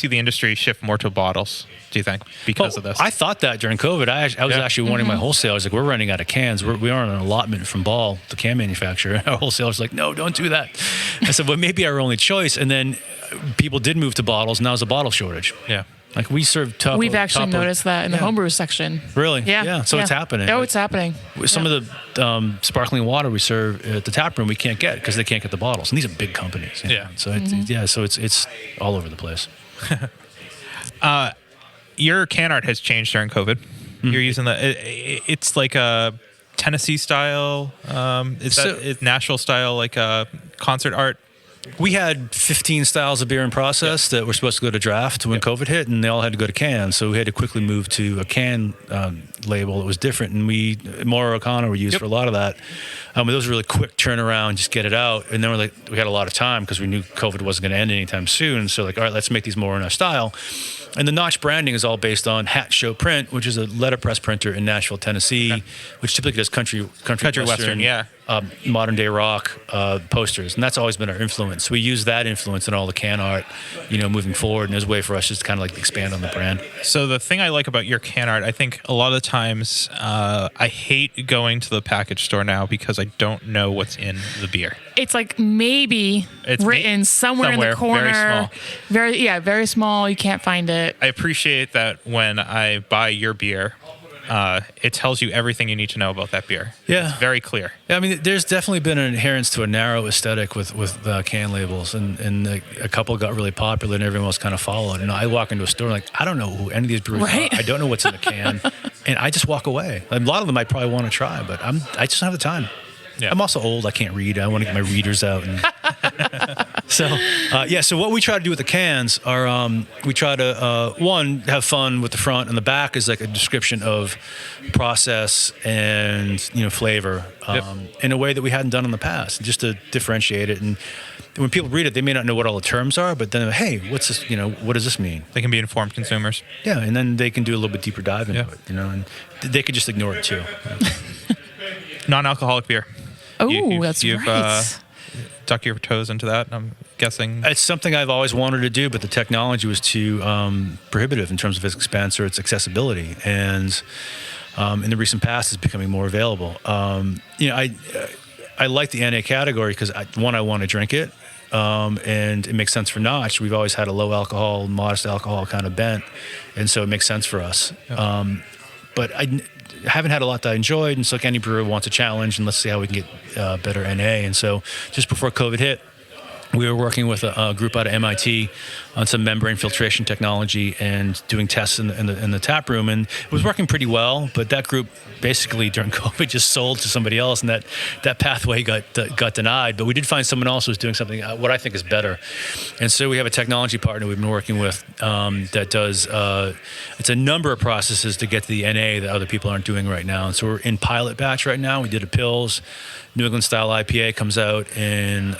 the industry shift more to bottles? Do you think because of this? I thought that during COVID. I was actually warning my wholesalers, like, we're running out of cans. We are on an allotment from Ball, the can manufacturer. Our wholesalers like, no, don't do that. I said, well, maybe our only choice. And then people did move to bottles. Now there's a bottle shortage. Yeah. Like we serve top. We've actually top noticed that in the homebrew section. Really? Yeah. So it's happening. Oh, it's happening. Some of the sparkling water we serve at the tap room we can't get because they can't get the bottles, and these are big companies. Yeah. So it's all over the place. Your can art has changed during COVID. You're using it's like a Tennessee style. Is Nashville style, like a concert art? We had 15 styles of beer in process that were supposed to go to draft when COVID hit, and they all had to go to cans. So we had to quickly move to a can label that was different, and Mora O'Connor were used for a lot of that. But those were really quick turnaround, just get it out. And then we had a lot of time because we knew COVID wasn't going to end anytime soon. So all right, let's make these more in our style. And the Notch branding is all based on Hat Show Print, which is a letterpress printer in Nashville, Tennessee, which typically does country western, modern day rock posters, and that's always been our influence. So we use that influence in all the can art, moving forward, and there's a way for us just to kind of like expand on the brand. So the thing I like about your can art, I think a lot of the times I hate going to the package store now because I don't know what's in the beer. It's like maybe written somewhere in the corner. Very small. You can't find it. I appreciate that when I buy your beer, it tells you everything you need to know about that beer. Yeah. It's very clear. Yeah, I mean, there's definitely been an adherence to a narrow aesthetic with can labels, and a couple got really popular, and everyone else kind of followed. And I walk into a store like, I don't know who any of these brewers are. I don't know what's in the can, and I just walk away. A lot of them I probably want to try, but I just don't have the time. Yeah. I'm also old. I can't read. I want to get my readers out. And So what we try to do with the cans are we try to, one, have fun with the front, and the back is like a description of process and, flavor in a way that we hadn't done in the past, just to differentiate it. And when people read it, they may not know what all the terms are, but then, hey, what's this? What does this mean? They can be informed consumers. Yeah, and then they can do a little bit deeper dive into it, and they could just ignore it too. Non-alcoholic beer. Oh, you've dug your toes into that, I'm guessing. It's something I've always wanted to do, but the technology was too prohibitive in terms of its expense or its accessibility. And in the recent past, it's becoming more available. I like the NA category because, I want to drink it. And it makes sense for Notch. We've always had a low alcohol, modest alcohol kind of bent. And so it makes sense for us. But I haven't had a lot that I enjoyed, and so like any brewer wants a challenge, and let's see how we can get better NA. And so just before COVID hit, we were working with a group out of MIT on some membrane filtration technology and doing tests in the tap room, and it was working pretty well. But that group basically during COVID just sold to somebody else, and that pathway got denied. But we did find someone else who was doing something what I think is better, and so we have a technology partner we've been working with that does it's a number of processes to get to the NA that other people aren't doing right now. And so we're in pilot batch right now. We did a Pils New England style IPA comes out in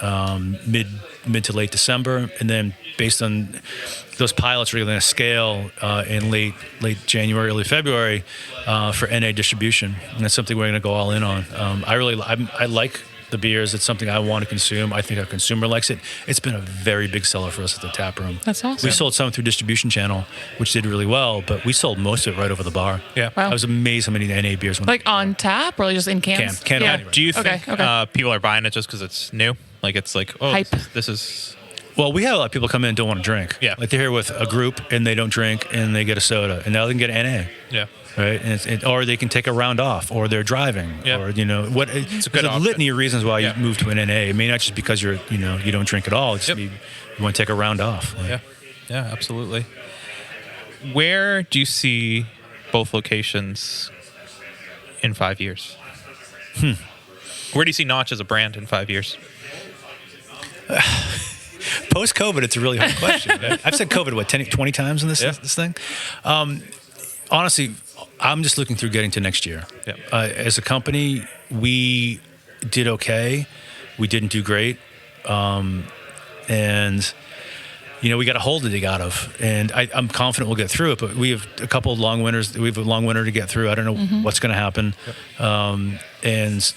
mid to late December, and then based on those pilots, we're going to scale in late January, early February for NA distribution, and that's something we're going to go all in on. I like the beers. It's something I want to consume. I think our consumer likes it. It's been a very big seller for us at the tap room. That's awesome. We sold some through distribution channel, which did really well, but we sold most of it right over the bar. Yeah. Wow. I was amazed how many NA beers went. Like on tap or just in cans? Can Yeah. anywhere. Do you think Okay. people are buying it just because it's new? Like it's like, oh, Hype. this is... Well, we have a lot of people come in and don't want to drink. Yeah. Like they're here with a group and they don't drink and they get a soda, and now they can get NA. Yeah. Right, and or they can take a round off, or they're driving, or what. It's a good there's a option. litany of reasons why you move to an NA. It may not just because you don't drink at all. It's just you want to take a round off. Like, Yeah, absolutely. Where do you see both locations in 5 years? Where do you see Notch as a brand in 5 years? Post-COVID, it's a really hard question. I've said COVID 20 times in this thing. Honestly, I'm just looking through getting to next year. Yeah. As a company, we did okay. We didn't do great. And, we got a hole to dig out of. And I'm confident we'll get through it, but we have a couple of long winters. We have a long winter to get through. I don't know what's going to happen. Yep. And,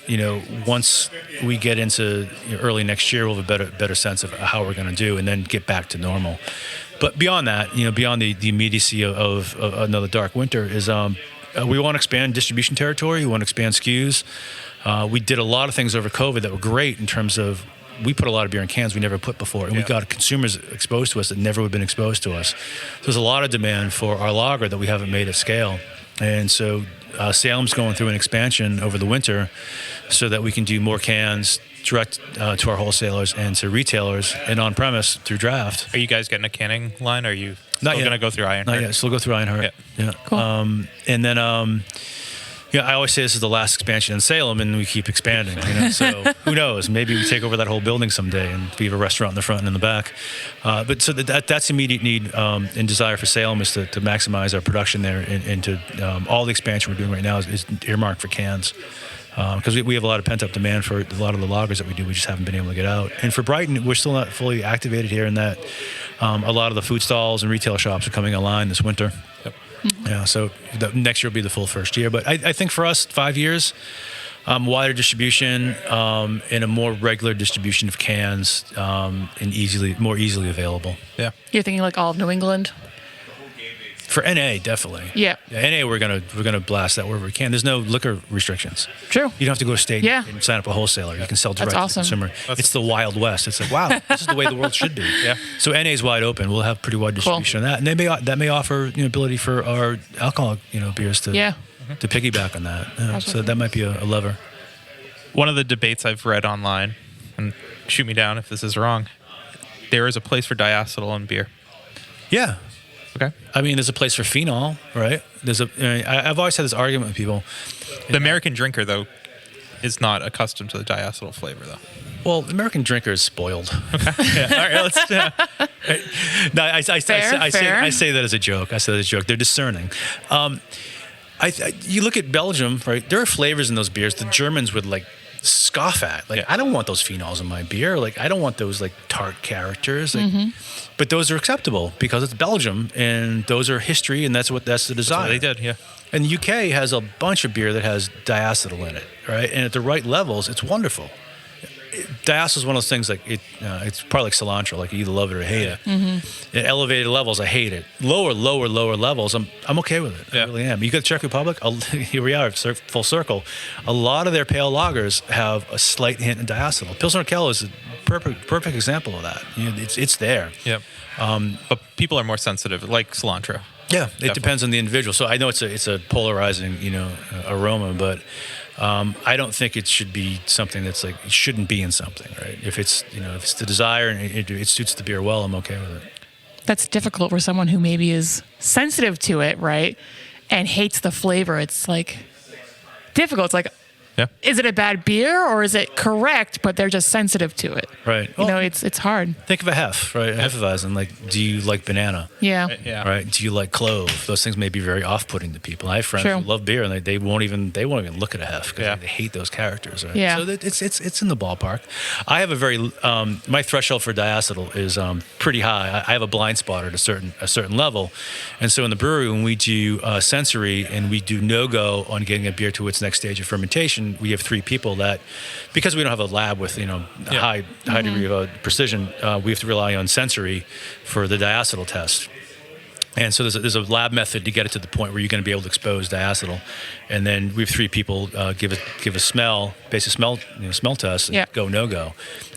once we get into early next year, we'll have a better sense of how we're going to do and then get back to normal. But beyond that, beyond the immediacy of another dark winter is we want to expand distribution territory. We want to expand SKUs. We did a lot of things over COVID that were great in terms of we put a lot of beer in cans we never put before, and we got consumers exposed to us that never would have been exposed to us. So there's a lot of demand for our lager that we haven't made at scale, and so Salem's going through an expansion over the winter so that we can do more cans direct to our wholesalers and to retailers and on premise through draft. Are you guys getting a canning line? Or are you Not still yet. going to go through Ironheart? Not yet. Still go through Ironheart. Yeah. Cool. And then, I always say this is the last expansion in Salem, and we keep expanding. So who knows? Maybe we take over that whole building someday, and we have a restaurant in the front and in the back. But so that's immediate need and desire for Salem is to maximize our production there, and to all the expansion we're doing right now is earmarked for cans. Because we have a lot of pent-up demand for a lot of the lagers that we do. We just haven't been able to get out. And for Brighton, we're still not fully activated here in that a lot of the food stalls and retail shops are coming online this winter. Yep. Yeah, so next year will be the full first year. But I think for us, 5 years, wider distribution and a more regular distribution of cans and more easily available. Yeah. You're thinking like all of New England? For NA, definitely. Yeah. NA, we're gonna blast that wherever we can. There's no liquor restrictions. True. You don't have to go to state Yeah. and sign up a wholesaler. You can sell direct awesome. to the consumer. It's the Wild West. It's like, wow, this is the way the world should be. Yeah. So NA is wide open. We'll have pretty wide distribution on that, and that may offer ability for our alcoholic beers to to piggyback on that. So that might be a lever. One of the debates I've read online, and shoot me down if this is wrong, there is a place for diacetyl in beer. Yeah. Okay. I mean, there's a place for phenol, right? I've always had this argument with people. The American drinker, though, is not accustomed to the diacetyl flavor, though. Well, the American drinker is spoiled. Yeah. All right. Let's. No, I Fair. say that as a joke. I say that as a joke. They're discerning. You look at Belgium, right? There are flavors in those beers the Germans would scoff at. I don't want those phenols in my beer. I don't want those tart characters. But those are acceptable because it's Belgium and those are history and that's the desire. That's what they did. Yeah. And the UK has a bunch of beer that has diacetyl in it, right? And at the right levels, it's wonderful. Diacetyl is one of those things it's probably like cilantro, you either love it or hate it. At elevated levels, I hate it. Lower levels, I'm okay with it. Yeah. I really am. You go to Czech Republic, here we are, full circle. A lot of their pale lagers have a slight hint of diacetyl. Pilsner Urquell is a perfect example of that. It's there. Yep. But people are more sensitive, like cilantro. Yeah, it depends on the individual. So I know it's a polarizing, aroma, but I don't think it should be something that's it shouldn't be in something, right? If it's the desire and it suits the beer well, I'm okay with it. That's difficult for someone who maybe is sensitive to it, right? And hates the flavor. It's difficult. It's is it a bad beer or is it correct, but they're just sensitive to it? Right. It's hard. Think of a hef, right? A Hefeweizen. Do you like banana? Yeah. Yeah. Right. Do you like clove? Those things may be very off-putting to people. I have friends True. who love beer and they won't even look at a hef because they hate those characters. Right? Yeah. So it's in the ballpark. I have a very my threshold for diacetyl is pretty high. I have a blind spot at a certain level, and so in the brewery when we do sensory and we do no-go on getting a beer to its next stage of fermentation, we have 3 people that, because we don't have a lab with high degree of precision, we have to rely on sensory for the diacetyl test. And so there's a lab method to get it to the point where you're going to be able to expose diacetyl, and then we have 3 people give a basic smell test, and go no go.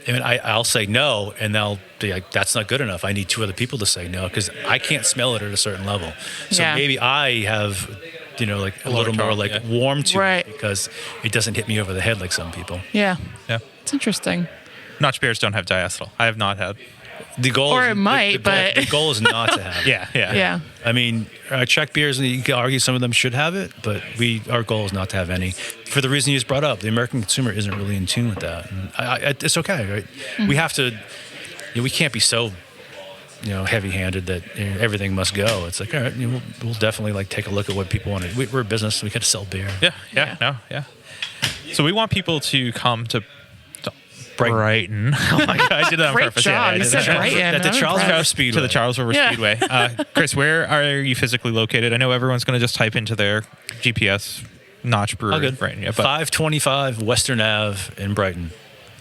And I'll say no, and they'll be like, that's not good enough. I need 2 other people to say no because I can't smell it at a certain level. So maybe I have a little more warm to it because it doesn't hit me over the head like some people. Yeah. Yeah. It's interesting. Notch beers don't have diacetyl. I have not had. The goal Or is, it might, but the goal is not to have it. Yeah. I mean, Czech beers, you can argue some of them should have it, but our goal is not to have any. For the reason you just brought up, the American consumer isn't really in tune with that. And it's okay, right? Mm-hmm. We have to, we can't be so, heavy-handed that everything must go. It's all right, we'll definitely take a look at what people want. We're a business, we got to sell beer. Yeah. So we want people to come to Brighton. Oh my God, I did that on Great purpose. job. You said Brighton. At the I'm Charles River impressed. Speedway. To the Charles River Speedway. Chris, where are you physically located? I know everyone's going to just type into their GPS Notch Brewing. Oh, good. Brighton. Yeah, but 525 Western Ave in Brighton.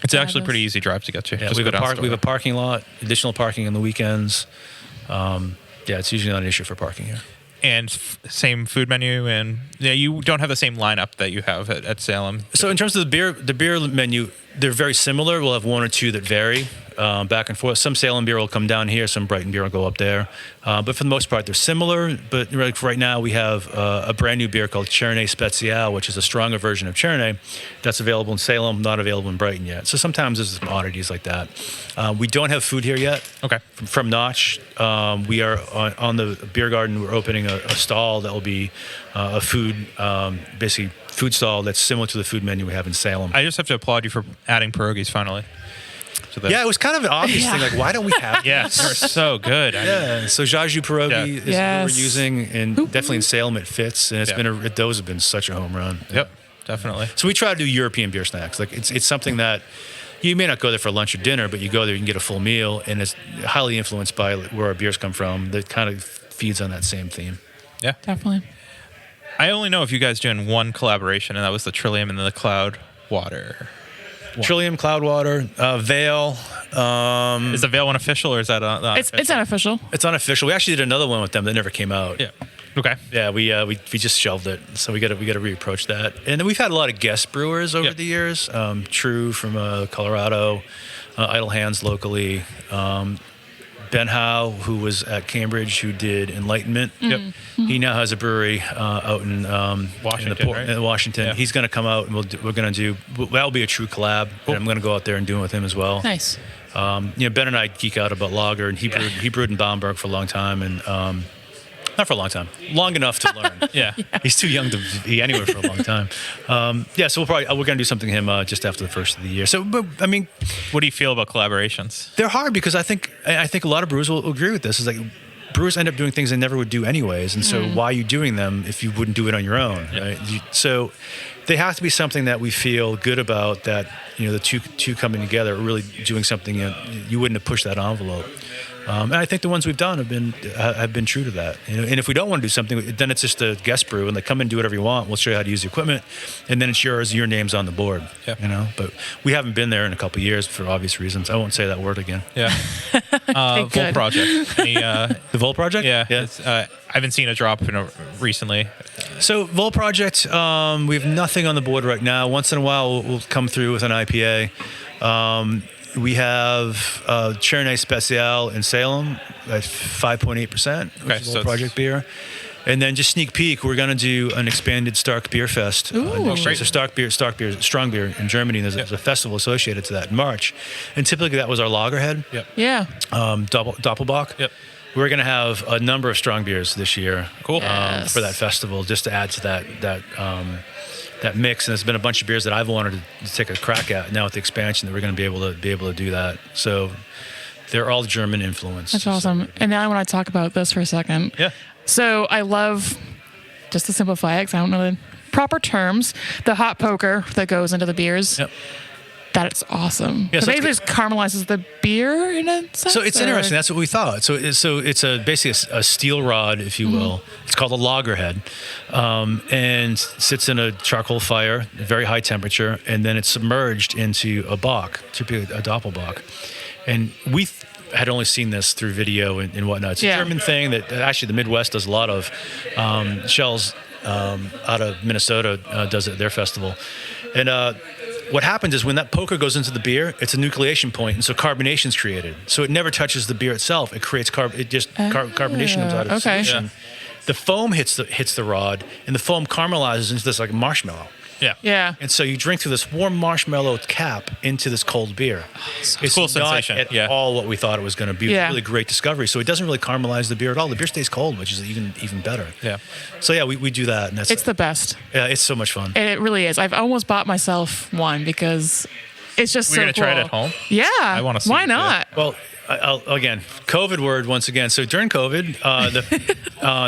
it's actually a pretty easy drive to get to. Yeah, Just we go have down we have a parking lot, additional parking on the weekends. It's usually not an issue for parking here. And same food menu, and you don't have the same lineup that you have at Salem. So in terms of the beer menu, they're very similar. We'll have one or two that vary back and forth. Some Salem beer will come down here, some Brighton beer will go up there. But for the most part, they're similar. But like right now, we have a brand new beer called Chernay Special, which is a stronger version of Chernay that's available in Salem, not available in Brighton yet. So sometimes there's some oddities like that. We don't have food here yet. Okay. From Notch, we are on the beer garden. We're opening a stall that will be a food, basically food stall that's similar to the food menu we have in Salem. I just have to applaud you for adding pierogies finally. Yeah, it was kind of an obvious thing. Like, why don't we have Yeah, they're so good. Yeah, so Zhaju pierogi is what we're using, and Ooh. definitely in Salem it fits, and it's been those have been such a home run. Yep, definitely. So we try to do European beer snacks. Like it's something that you may not go there for lunch or dinner, but you go there, you can get a full meal, and it's highly influenced by where our beers come from. That kind of feeds on that same theme. Yeah, Definitely. I only know of you guys doing one collaboration, and that was the Trillium and the Cloud Water. Trillium, Cloudwater, Vale. Is the Veil one official, or is that It's unofficial. It's unofficial. We actually did another one with them that never came out. Yeah. Okay. Yeah, we just shelved it, so we got to reapproach that. And then we've had a lot of guest brewers over the years. True from Colorado, Idle Hands locally, Ben Howe, who was at Cambridge, who did Enlightenment. Yep. He now has a brewery out in Washington, in Washington. Yeah. He's going to come out, and we're going to do that'll be a true collab. And I'm going to go out there and do it with him as well. Nice. Ben and I geek out about lager, and he brewed in Bamberg for a long time, and not for a long time, long enough to learn. Yeah. He's too young to be anywhere for a long time. So we're going to do something with him just after the first of the year. So, but, I mean, What do you feel about collaborations? they're hard because I think a lot of brewers will agree with this. It's like brewers end up doing things they never would do anyways, and so why are you doing them if you wouldn't do it on your own, right? So they have to be something that we feel good about, that the two coming together are really doing something you wouldn't have pushed that envelope. And I think the ones we've done have been true to that. And if we don't want to do something, then it's just a guest brew, and they come in and do whatever you want. We'll show you how to use the equipment, and then it's yours. Your name's on the board. Yeah. But we haven't been there in a couple of years for obvious reasons. I won't say that word again. Yeah. Volt good. Project. The Volt Project. Yeah. Yeah. I haven't seen a drop recently. So Volt Project, we have nothing on the board right now. Once in a while, we'll come through with an IPA. We have Chernay Special in Salem at 5.8%, which is so Volt Project beer. And then just sneak peek, we're going to do an expanded Stark Beer Fest. There's a strong beer in Germany. There's a festival associated to that in March. And typically that was our lagerhead, Yeah. Doppelbock. Yep. We're going to have a number of strong beers this year. Cool. Yes. For that festival, just to add to that mix. And there's been a bunch of beers that I've wanted to take a crack at now with the expansion, that we're going to be able to do that. So they're all German influenced. That's awesome. And now I want to talk about this for a second. Yeah. So I love, just to simplify it, because I don't know the proper terms, the hot poker that goes into the beers. Yep. That's awesome. Yeah, so so basically, just caramelizes the beer in a sense. So it's interesting. That's what we thought. So it's basically a steel rod, if you will. It's called a loggerhead, and sits in a charcoal fire, very high temperature, and then it's submerged into a bock, typically a doppelbock. And we had only seen this through video and whatnot. It's a German thing that actually the Midwest does a lot of. Shell's out of Minnesota does it at their festival, and what happens is when that poker goes into the beer, it's a nucleation point, and so carbonation is created. So it never touches the beer itself. It creates carbonation comes out of the solution. Yeah. The foam hits the rod, and the foam caramelizes into this like marshmallow. Yeah. Yeah. And so you drink through this warm marshmallow cap into this cold beer. It's cool not sensation. at all what we thought it was going to be. Yeah. It's a really great discovery. So it doesn't really caramelize the beer at all. The beer stays cold, which is even better. Yeah. So yeah, we do that, and It's the best. yeah, it's so much fun. And it really is. I've almost bought myself one because it's just We're so gonna cool. try it at home? Yeah. I wanna see Why it, not? Well, again, COVID word once again. So during COVID,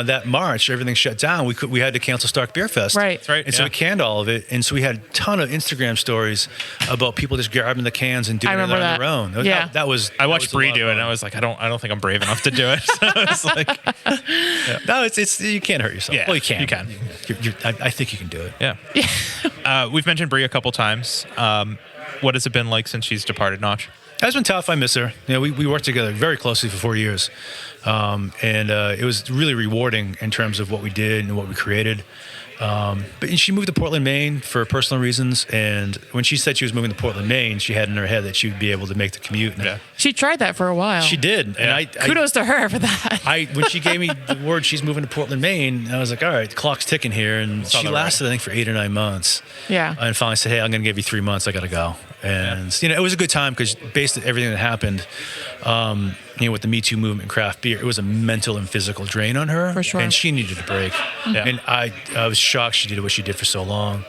that March, everything shut down. We had to cancel Stark Beer Fest. Right. That's right. And so we canned all of it. And so we had a ton of Instagram stories about people just grabbing the cans and doing it on remember their that. own. Yeah. That was. I watched that was a Bree lot do of it, and fun. I was like, I don't think I'm brave enough to do it. So it's like, No, it's you can't hurt yourself. Yeah, Well, you can. you can. I think you can do it. yeah. We've mentioned Bree a couple times. What has it been like since she's departed Notch? It's been tough. I miss her. We worked together very closely for 4 years, and it was really rewarding in terms of what we did and what we created. But she moved to Portland, Maine for personal reasons. And when she said she was moving to Portland, Maine, she had in her head that she would be able to make the commute. And She tried that for a while. she did. And Kudos to her for that. when she gave me the word she's moving to Portland, Maine, I was like, all right, the clock's ticking here. And she lasted, I think, for 8 or 9 months. Yeah. And finally said, hey, I'm going to give you 3 months. I got to go. And, it was a good time because based on everything that happened, with the Me Too movement and craft beer, it was a mental and physical drain on her. For sure. And she needed a break. Yeah. And I was shocked she did what she did for so long.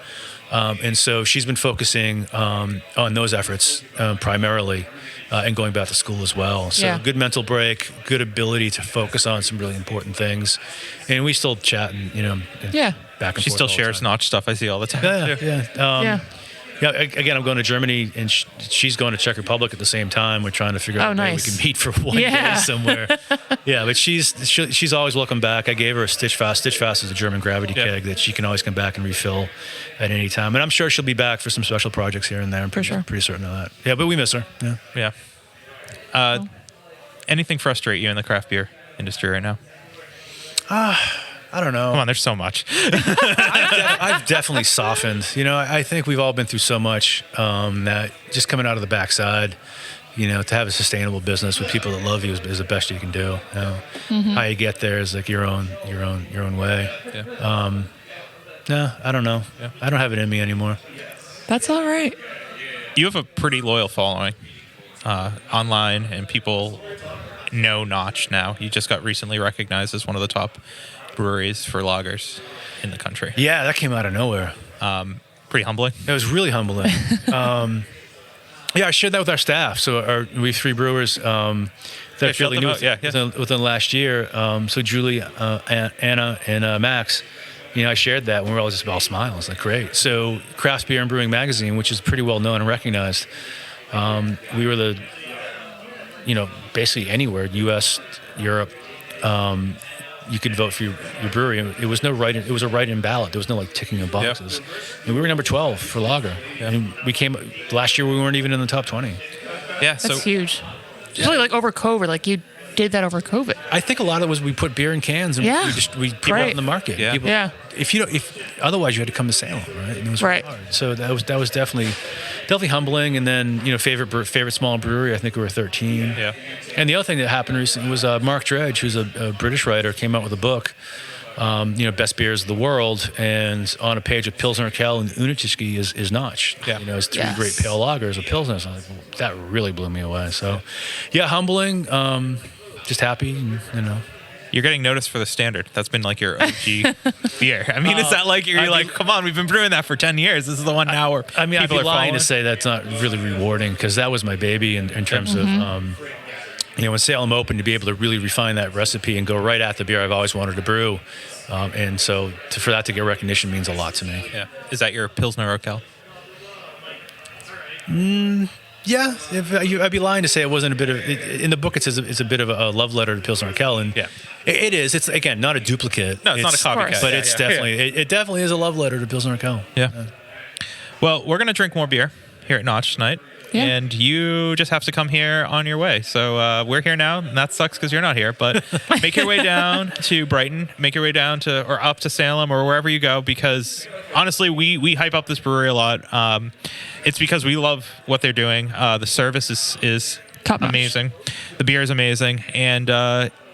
And so she's been focusing on those efforts primarily and going back to school as well. So good mental break, good ability to focus on some really important things. And we still chat and, back and She forth. still shares Notch stuff I see all the time. Yeah, again, I'm going to Germany, and she's going to Czech Republic at the same time. We're trying to figure out where we can meet for one day somewhere. But she's always welcome back. I gave her a Stitch Fast. Stitch Fast is a German gravity keg that she can always come back and refill at any time. And I'm sure she'll be back for some special projects here and there. I'm pretty certain of that. Yeah, but we miss her. Yeah. Anything frustrate you in the craft beer industry right now? I don't know. Come on, there's so much. I've definitely softened. I think we've all been through so much that just coming out of the backside, to have a sustainable business with people that love you is the best you can do. How you get there is like your own way. Yeah. No, I don't know. Yeah. I don't have it in me anymore. That's all right. You have a pretty loyal following online, and people know Notch now. You just got recently recognized as one of the top breweries for lagers in the country. Yeah, that came out of nowhere. Pretty humbling. It was really humbling. I shared that with our staff. So we have 3 brewers that are fairly new within the last year. So Julie, Anna, and Max, I shared that when we were all just all smiles. Like, great. So Craft Beer and Brewing Magazine, which is pretty well known and recognized, we were the, basically anywhere, U.S., Europe, you could vote for your brewery. It was it was a write-in ballot. There was no ticking of boxes. And we were number 12 for lager. And last year we weren't even in the top 20. Yeah, that's huge. Especially over COVID, you did that over COVID. I think a lot of it was we put beer in cans and we put it out in the market. Yeah. People, if otherwise you had to come to Salem, right? And it was really hard. So that was definitely humbling. And then favorite small brewery, I think we were 13. Yeah. And the other thing that happened recently was Mark Dredge, who's a British writer, came out with a book, Best Beers of the World, and on a page of Pilsner Kell and Unitiski is Notch. Yeah. It's 3 great pale lagers of Pilsner. So that really blew me away. So humbling. Just happy, You're getting noticed for the Standard. That's been your OG beer. I mean, is that you're come on, we've been brewing that for 10 years. This is the one now where I'd be people are lying following. to say that's not really rewarding, because that was my baby in terms of, when Salem opened, to be able to really refine that recipe and go right at the beer I've always wanted to brew. And so for that to get recognition means a lot to me. Yeah. Is that your Pilsner or Kell? Yeah, I'd be lying to say it wasn't a bit of. In the book, it says it's a bit of a love letter to Pilsner Kell, and it is. It's again not a duplicate. No, it's not a copycat, but it's definitely it definitely is a love letter to Pilsner Kell. Yeah. Well, we're gonna drink more beer here at Notch tonight. Yeah. And you just have to come here on your way. So we're here now, and that sucks because you're not here. But make your way down to Brighton, make your way down to or up to Salem or wherever you go, because honestly, we hype up this brewery a lot. It's because we love what they're doing. The service is amazing. The beer is amazing, and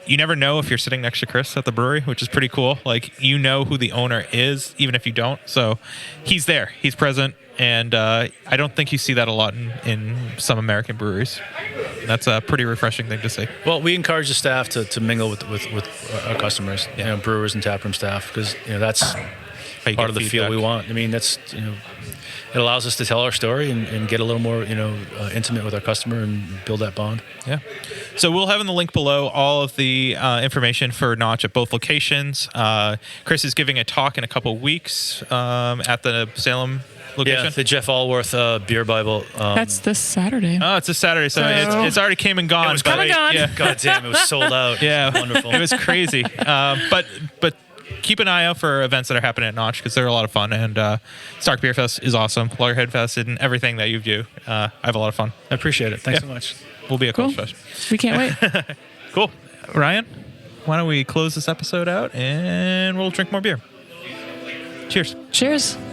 you never know if you're sitting next to Chris at the brewery, which is pretty cool. Who the owner is, even if you don't. So he's there, he's present. And I don't think you see that a lot in some American breweries. That's a pretty refreshing thing to see. Well, we encourage the staff to mingle with our customers, brewers and taproom staff, because that's part of the feel we want. I mean, that's it allows us to tell our story and get a little more intimate with our customer and build that bond. Yeah. So we'll have in the link below all of the information for Notch at both locations. Chris is giving a talk in a couple weeks at the Salem location. Yeah, the Jeff Allworth Beer Bible. That's this Saturday. Oh, it's this Saturday, so it's already came and gone. It was great. Yeah. God damn, it was sold out. Yeah, wonderful. It was crazy. But keep an eye out for events that are happening at Notch, because they're a lot of fun. And Stark Beer Fest is awesome. Lagerhead Fest and everything that you do. I have a lot of fun. I appreciate it. Thanks so much. We'll be a Cool. Coach Fest. We can't wait. Cool. Ryan, why don't we close this episode out and we'll drink more beer? Cheers. Cheers.